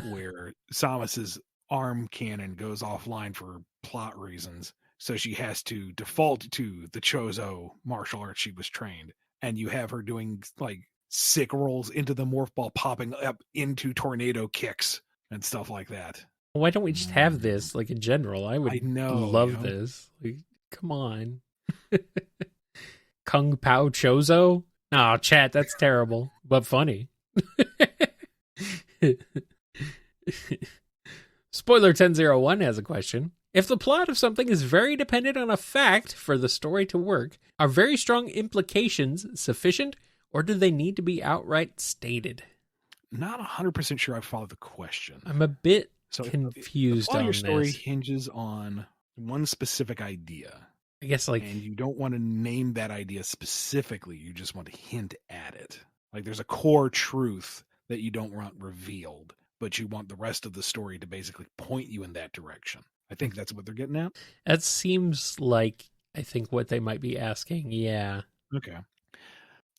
where Samus's arm cannon goes offline for plot reasons. So she has to default to the Chozo martial arts she was trained. And you have her doing like sick rolls into the morph ball, popping up into tornado kicks and stuff like that. Why don't we just have this, like, in general? I would love know. this. Like, come on. Kung Pao Chozo? Oh, chat, that's terrible, but funny. Spoiler 1001 has a question. If the plot of something is very dependent on a fact for the story to work, are very strong implications sufficient, or do they need to be outright stated? Not 100% sure I follow the question. I'm a bit So confused the plot on of your story this. hinges on one specific idea. I guess, like, And you don't want to name that idea specifically. You just want to hint at it. Like there's a core truth that you don't want revealed, but you want the rest of the story to basically point you in that direction. I think that's what they're getting at. that seems like, I think, what they might be asking. Yeah. Okay.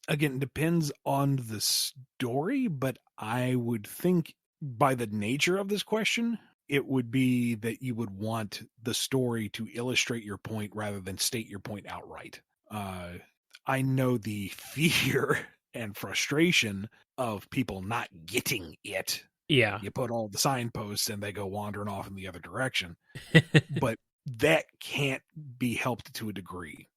Again, it depends on the story, but I would think by the nature of this question, it would be that you would want the story to illustrate your point rather than state your point outright. I know the fear and frustration of people not getting it. Yeah. You put all the signposts and they go wandering off in the other direction. But that can't be helped to a degree.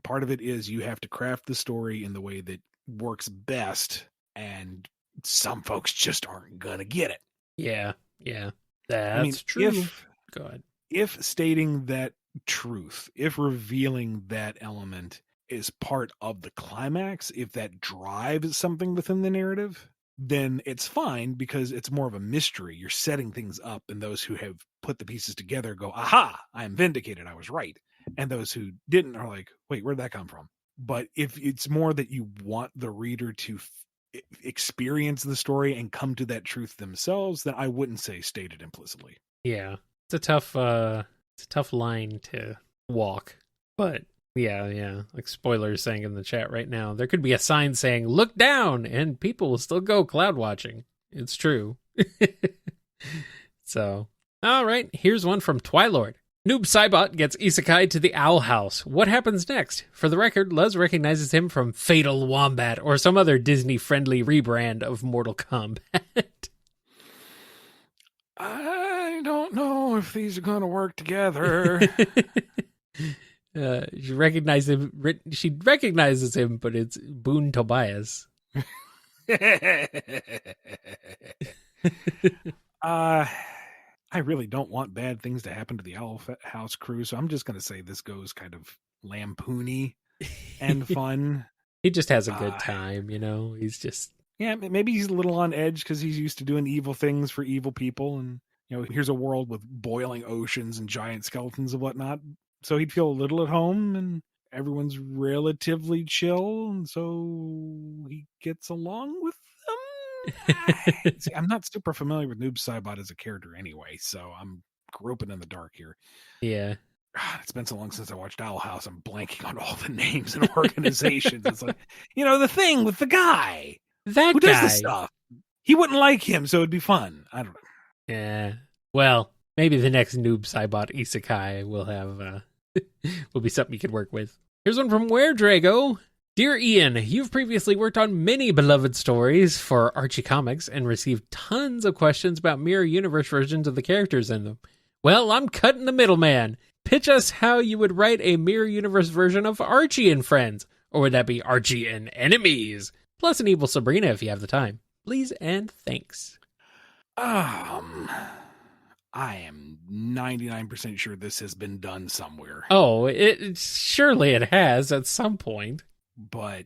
Part of it is you have to craft the story in the way that works best, and some folks just aren't going to get it. Yeah. Yeah. That's true. Go ahead. If stating that truth, if revealing that element is part of the climax, if that drives something within the narrative, then it's fine because it's more of a mystery. You're setting things up, and those who have put the pieces together go, aha, I am vindicated. I was right. And those who didn't are like, wait, where'd that come from? But if it's more that you want the reader to experience the story and come to that truth themselves, then I wouldn't say state it implicitly. Yeah. It's a tough line to walk. But yeah. Like Spoilers saying in the chat right now, there could be a sign saying, look down, and people will still go cloud watching. It's true. So, all right, here's one from Twilord. Noob Saibot gets isekai to the Owl House. What happens next? For the record, Luz recognizes him from Fatal Wombat or some other Disney-friendly rebrand of Mortal Kombat. I don't know if these are going to work together. She recognizes him, but it's Boone Tobias. I really don't want bad things to happen to the Owl House crew, so I'm just going to say this goes kind of lampoony and fun. He just has a good time, you know? He's just... Yeah, maybe he's a little on edge because he's used to doing evil things for evil people, and, you know, here's a world with boiling oceans and giant skeletons and whatnot, so he'd feel a little at home, and everyone's relatively chill, and so he gets along with them. See, I'm not super familiar with Noob Saibot as a character anyway, so I'm groping in the dark here. Yeah. It's been so long since I watched Owl House, I'm blanking on all the names and organizations. It's like, you know, the thing with the guy who does this stuff. He wouldn't like him, so it'd be fun. I don't know. Yeah. Well, maybe the next Noob Saibot isekai will have will be something you could work with. Here's one from Where Drago. Dear Ian, you've previously worked on many beloved stories for Archie Comics and received tons of questions about Mirror Universe versions of the characters in them. Well, I'm cutting the middleman. Pitch us how you would write a Mirror Universe version of Archie and Friends. Or would that be Archie and Enemies? Plus an evil Sabrina if you have the time. Please and thanks. I am 99% sure this has been done somewhere. Oh, surely it has at some point. But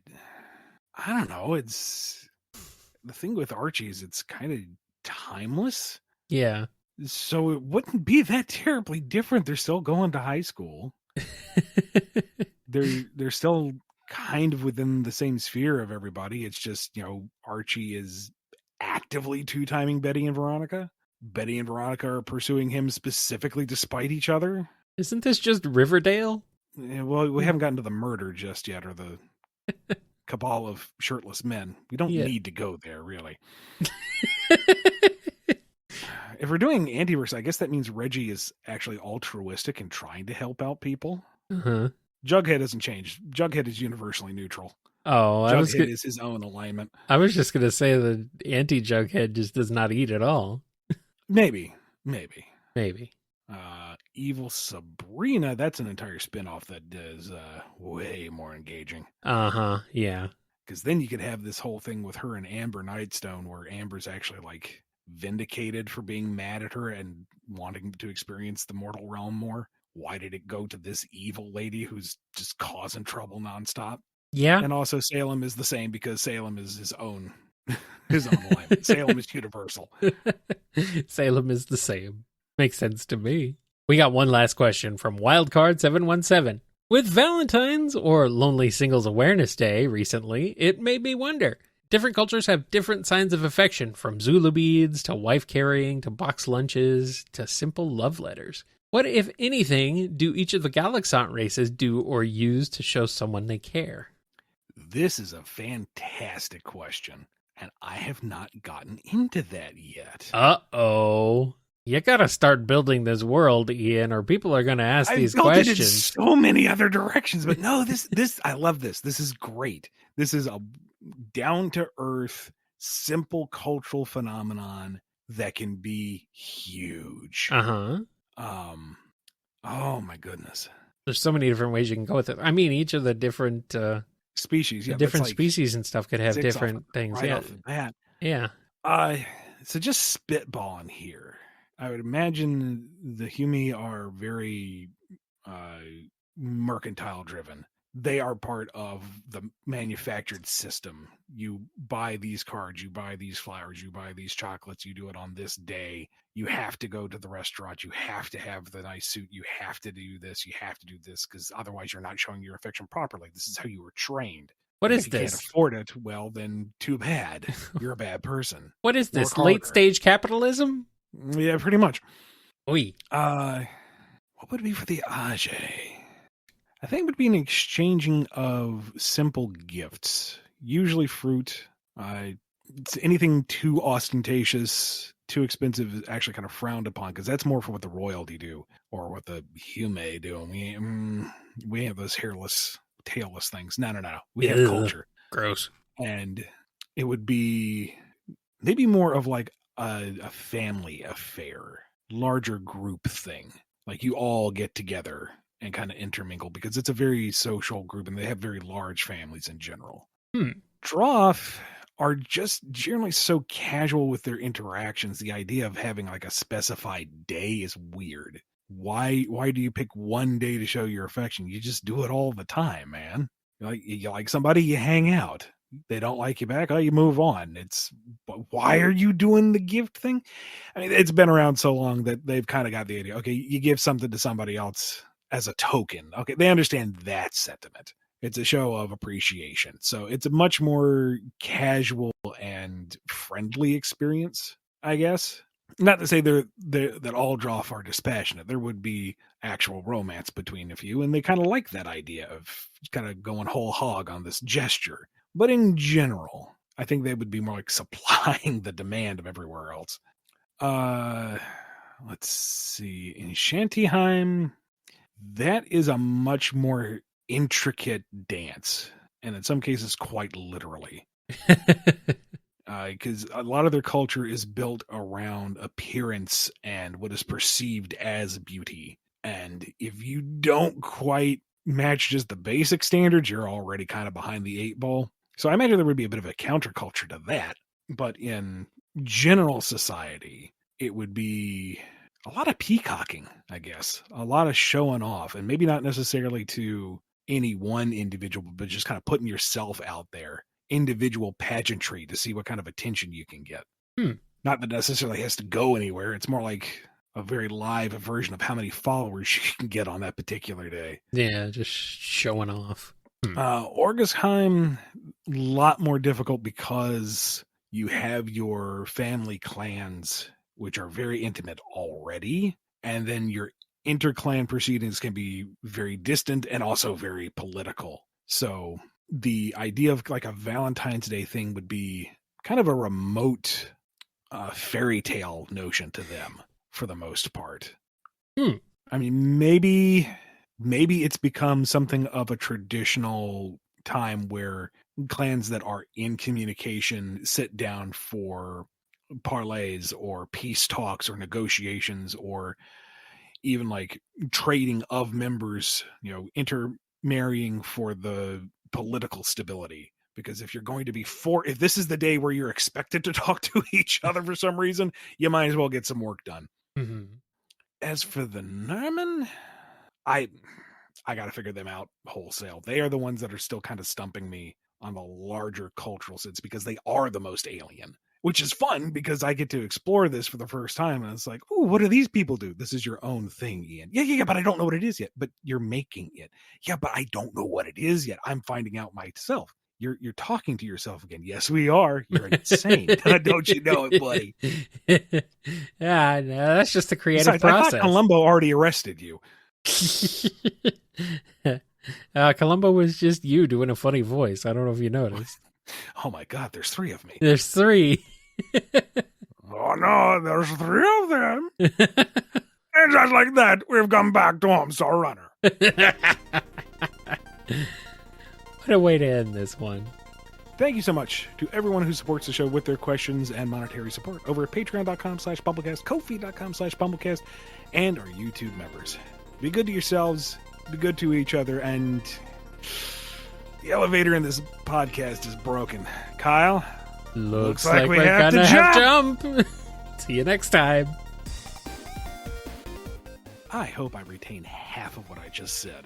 I don't know. It's the thing with Archie is it's kind of timeless. Yeah. So it wouldn't be that terribly different. They're still going to high school. They're still kind of within the same sphere of everybody. It's just, you know, Archie is actively two-timing Betty and Veronica. Betty and Veronica are pursuing him specifically despite each other. Isn't this just Riverdale? Yeah, well, we haven't gotten to the murder just yet, or the cabal of shirtless men. We don't Yeah. need to go there, really. If we're doing anti-verse, I guess that means Reggie is actually altruistic and trying to help out people. Uh-huh. Jughead hasn't changed. Jughead is universally neutral. Oh, Jughead is his own alignment. I was just gonna say the anti-Jughead just does not eat at all. Maybe. Evil Sabrina, that's an entire spinoff that is way more engaging. Uh-huh, yeah. Because then you could have this whole thing with her and Amber Nightstone where Amber's actually like vindicated for being mad at her and wanting to experience the mortal realm more. Why did it go to this evil lady who's just causing trouble nonstop? Yeah. And also Salem is the same because Salem is his own alignment. Salem is universal. Salem is the same. Makes sense to me. We got one last question from Wildcard717. With Valentine's or Lonely Singles Awareness Day recently, it made me wonder. Different cultures have different signs of affection, from Zulu beads to wife carrying to box lunches to simple love letters. What, if anything, do each of the Galaxant races do or use to show someone they care? This is a fantastic question, and I have not gotten into that yet. Uh-oh. You gotta start building this world, Ian, or people are gonna ask these questions. It in so many other directions, but no, this I love this. This is great. This is a down-to-earth, simple cultural phenomenon that can be huge. Uh-huh. Oh my goodness. There's so many different ways you can go with it. I mean, each of the different species, different species and stuff could have different things. Right off the bat. Yeah. So just spitballing here. I would imagine the Humi are very mercantile driven. They are part of the manufactured system. You buy these cards, you buy these flowers, you buy these chocolates, you do it on this day. You have to go to the restaurant. You have to have the nice suit. You have to do this. You have to do this because otherwise you're not showing your affection properly. This is how you were trained. What is if this? You can't afford it, well, then too bad. You're a bad person. What is this? Late stage capitalism? Yeah, pretty much. Oi. What would it be for the Ajay? I think it would be an exchanging of simple gifts, usually fruit. It's anything too ostentatious, too expensive is actually kind of frowned upon because that's more for what the royalty do or what the Hume do. We have those hairless, tailless things. No. We have culture. Gross. And it would be maybe more of like a family affair, larger group thing. Like you all get together and kind of intermingle because it's a very social group and they have very large families in general. Droth are just generally so casual with their interactions. The idea of having like a specified day is weird. Why do you pick one day to show your affection? You just do it all the time, man. You like somebody, you hang out. They don't like you back, you move on. But why are you doing the gift thing? I mean, it's been around so long that they've kind of got the idea. Okay, you give something to somebody else as a token. Okay, they understand that sentiment. It's a show of appreciation. So it's a much more casual and friendly experience, I guess. Not to say that all Droth are dispassionate. There would be actual romance between a few, and they kind of like that idea of kind of going whole hog on this gesture. But in general, I think they would be more like supplying the demand of everywhere else. Let's see. In Shantyheim, that is a much more intricate dance, and in some cases quite literally. Because a lot of their culture is built around appearance and what is perceived as beauty. And if you don't quite match just the basic standards, you're already kind of behind the eight ball. So I imagine there would be a bit of a counterculture to that. But in general society, it would be a lot of peacocking, I guess. A lot of showing off. And maybe not necessarily to any one individual, but just kind of putting yourself out there. Individual pageantry to see what kind of attention you can get. Not that necessarily has to go anywhere. It's more like a very live version of how many followers you can get on that particular day. Yeah, just showing off. Orgasheim, a lot more difficult because you have your family clans which are very intimate already. And then your interclan proceedings can be very distant and also very political. So the idea of like a Valentine's Day thing would be kind of a remote fairy tale notion to them for the most part. I mean, maybe it's become something of a traditional time where clans that are in communication sit down for parlays or peace talks or negotiations or even like trading of members, intermarrying for the political stability. Because if you're going to be if this is the day where you're expected to talk to each other for some reason, you might as well get some work done. Mm-hmm. As for the Narman, I got to figure them out wholesale. They are the ones that are still kind of stumping me on the larger cultural sense because they are the most alien, which is fun because I get to explore this for the first time. And it's like, oh, what do these people do? This is your own thing, Ian. Yeah, but I don't know what it is yet. But you're making it. Yeah, but I don't know what it is yet. I'm finding out myself. You're talking to yourself again. Yes, we are. You're insane. Don't you know it, buddy? Yeah, no, that's just a creative Besides, process. I thought Columbo already arrested you. Columbo was just you doing a funny voice. I don't know if you noticed. Oh my God, there's 3 of me. There's 3. Oh no, there's 3 of them. And just like that, we've come back to Homestar Runner. What a way to end this one. Thank you so much to everyone who supports the show with their questions and monetary support over at patreon.com/BumbleKast, Ko-fi.com/BumbleKast, and our YouTube members. Be good to yourselves, be good to each other, and the elevator in this podcast is broken. Kyle? Looks like we're gonna have to jump. See you next time. I hope I retain half of what I just said.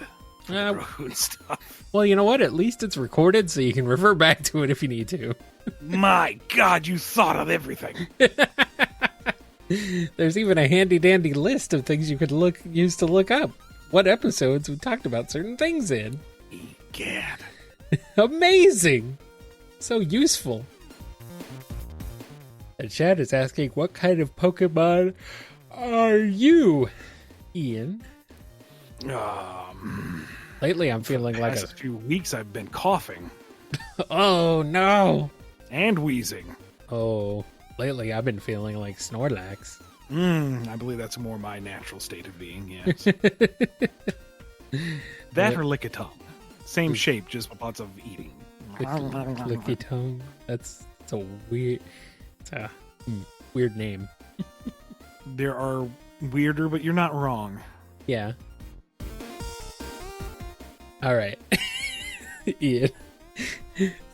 Stuff. Well, you know what? At least it's recorded, so you can revert back to it if you need to. My God, you thought of everything. There's even a handy-dandy list of things you could use to look up. What episodes we talked about certain things in. Egad. Amazing. So useful. The chat is asking, what kind of Pokemon are you, Ian? Lately, I'm feeling like a few weeks I've been coughing. Oh, no. And wheezing. Oh, lately I've been feeling like Snorlax. I believe that's more my natural state of being, yes. That or Lickitung. Same shape, just with lots of eating. Lickitung? That's a weird... It's a weird name. There are weirder, but you're not wrong. Yeah. All right. Ian.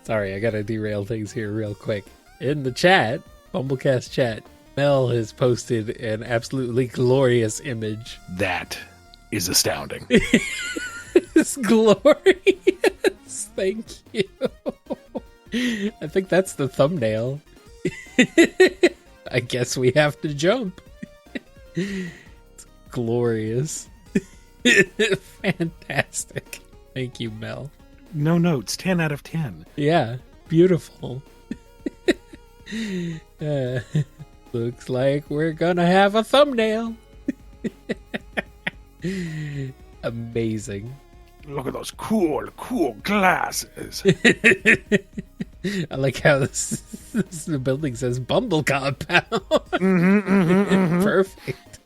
Sorry, I gotta derail things here real quick. In the chat, BumbleKast chat, Mel has posted an absolutely glorious image. That is astounding. It's glorious. Thank you. I think that's the thumbnail. I guess we have to jump. It's glorious. Fantastic. Thank you, Mel. No notes. 10 out of 10. Yeah. Beautiful. Looks like we're gonna have a thumbnail. Amazing. Look at those cool glasses. I like how the building says Bumble Compound. Perfect.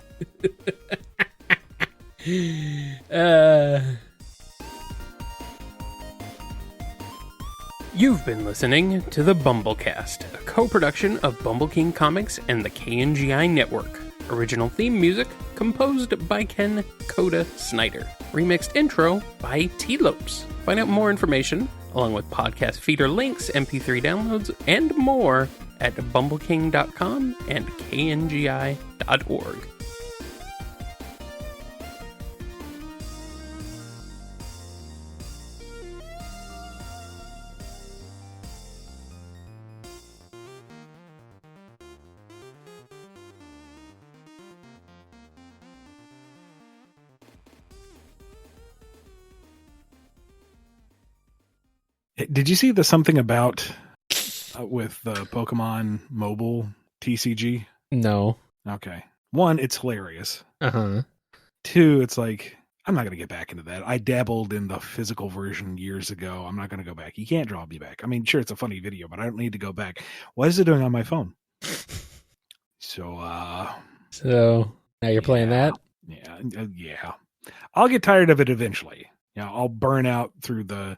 You've been listening to the BumbleKast, a co-production of Bumble King Comics and the KNGI Network. Original theme music composed by Ken Coda Snyder. Remixed intro by T-Lopes. Find out more information, along with podcast feeder links, MP3 downloads, and more at bumbleking.com and kngi.org. Did you see the something about with the Pokemon mobile TCG? No. Okay. One, it's hilarious. Uh-huh. Two, it's like, I'm not going to get back into that. I dabbled in the physical version years ago. I'm not going to go back. You can't draw me back. I mean, sure, it's a funny video, but I don't need to go back. What is it doing on my phone? So now you're playing that? Yeah. I'll get tired of it eventually. I'll burn out through the,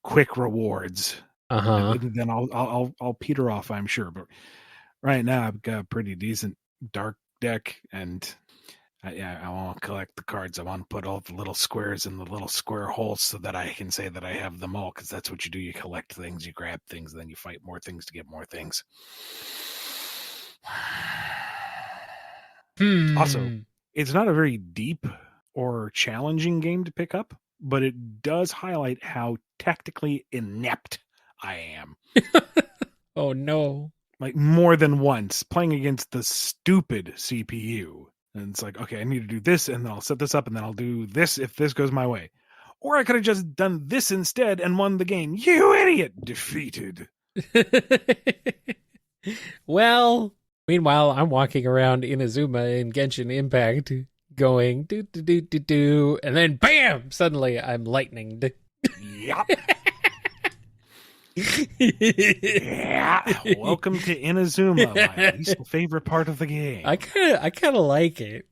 quick rewards. Uh-huh. And then I'll peter off, I'm sure. But right now, I've got a pretty decent dark deck, and I want to collect the cards. I want to put all the little squares in the little square holes so that I can say that I have them all, because that's what you do. You collect things, you grab things, then you fight more things to get more things. Also, it's not a very deep or challenging game to pick up, but it does highlight how tactically inept I am. Oh, no. Like, more than once, playing against the stupid CPU. And it's like, okay, I need to do this, and then I'll set this up, and then I'll do this if this goes my way. Or I could have just done this instead and won the game. You idiot! Defeated. Well, meanwhile, I'm walking around Inazuma in Genshin Impact going do, and then BAM! Suddenly I'm lightninged. Yep. Yeah. Welcome to Inazuma, my least favorite part of the game. I kind of like it.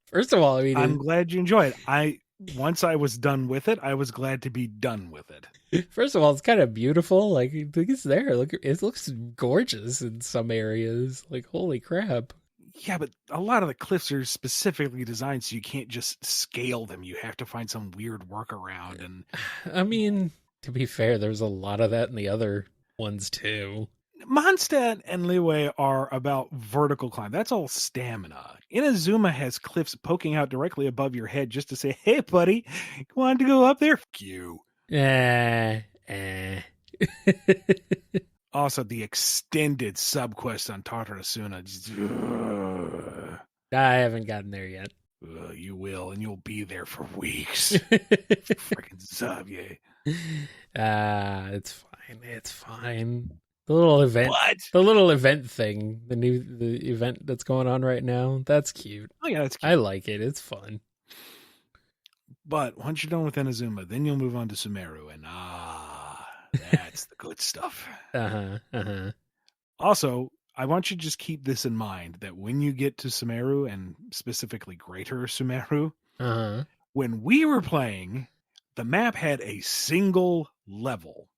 First of all, I mean, I'm glad you enjoy it. Once I was done with it, I was glad to be done with it. First of all, it's kind of beautiful. Like, it's there. Look, it looks gorgeous in some areas. Like, holy crap. Yeah, but a lot of the cliffs are specifically designed so you can't just scale them. You have to find some weird workaround. And I mean, to be fair, there's a lot of that in the other ones too. Mondstadt and Liyue are about vertical climb. That's all stamina. Inazuma has cliffs poking out directly above your head just to say, hey, buddy, want to go up there? Fuck you. Also, the extended subquest on Tatarasuna. I haven't gotten there yet. You will, and you'll be there for weeks. Freaking sub, yeah. It's fine. It's fine. The little event. What? The little event thing. The event that's going on right now. That's cute. Oh yeah, that's cute. I like it. It's fun. But once you're done with Inazuma, then you'll move on to Sumeru, and that's the good stuff. Also, I want you to just keep this in mind, that when you get to Sumeru, and specifically Greater Sumeru, when we were playing, the map had a single level.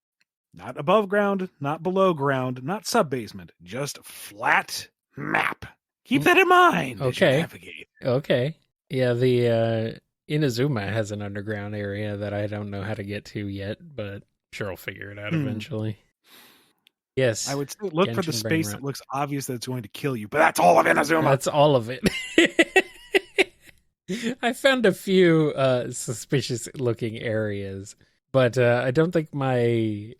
Not above ground, not below ground, not sub-basement, just flat map. Keep that in mind as you navigate. Okay. Yeah, the Inazuma has an underground area that I don't know how to get to yet, but sure I'll figure it out eventually. Yes. I would say look for the space that looks obvious that it's going to kill you, but that's all of Inazuma. That's all of it. I found a few suspicious looking areas, but I don't think my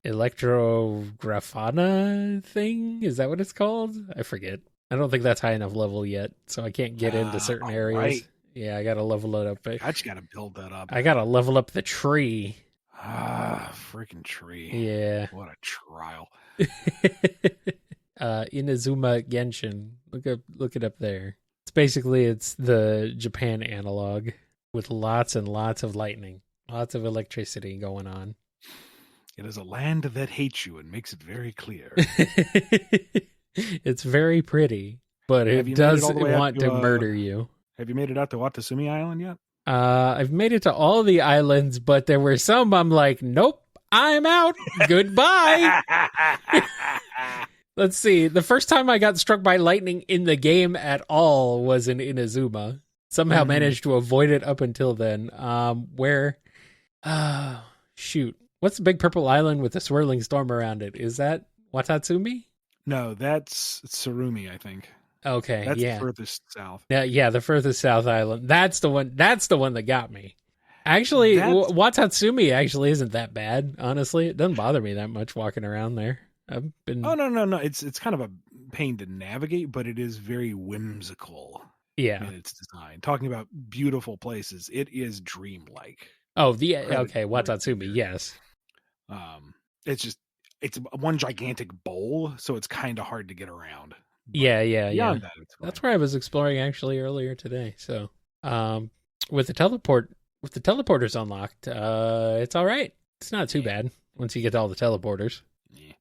Electrographana thing, is that what it's called? I forget. I don't think that's high enough level yet, so I can't get into certain areas. Right. Yeah, I gotta level it up. I just gotta build that up. I gotta level up the tree. Freaking tree. Yeah. What a trial. Inazuma Genshin. Look it up there. It's the Japan analog with lots and lots of lightning. Lots of electricity going on. It is a land that hates you and makes it very clear. It's very pretty, but it does want to murder you. Have you made it out to Watasumi Island yet? I've made it to all the islands, but there were some I'm like, nope, I'm out. Goodbye. Let's see. The first time I got struck by lightning in the game at all was in Inazuma. Somehow managed to avoid it up until then. Shoot. What's the big purple island with the swirling storm around it? Is that Watatsumi? No, that's Tsurumi, I think. Okay, that's yeah. the furthest south. Yeah, the furthest south island. That's the one that got me. Actually, Watatsumi actually isn't that bad, honestly. It doesn't bother me that much walking around there. I've been... Oh, no. It's kind of a pain to navigate, but it is very whimsical. Yeah. In its design. Talking about beautiful places, it is dreamlike. Oh, Watatsumi, yes. It's one gigantic bowl, so it's kind of hard to get around. But Yeah. beyond that, it's fine. That's where I was exploring actually earlier today. So, with the teleporters unlocked, it's all right. It's not too bad once you get to all the teleporters. Yeah.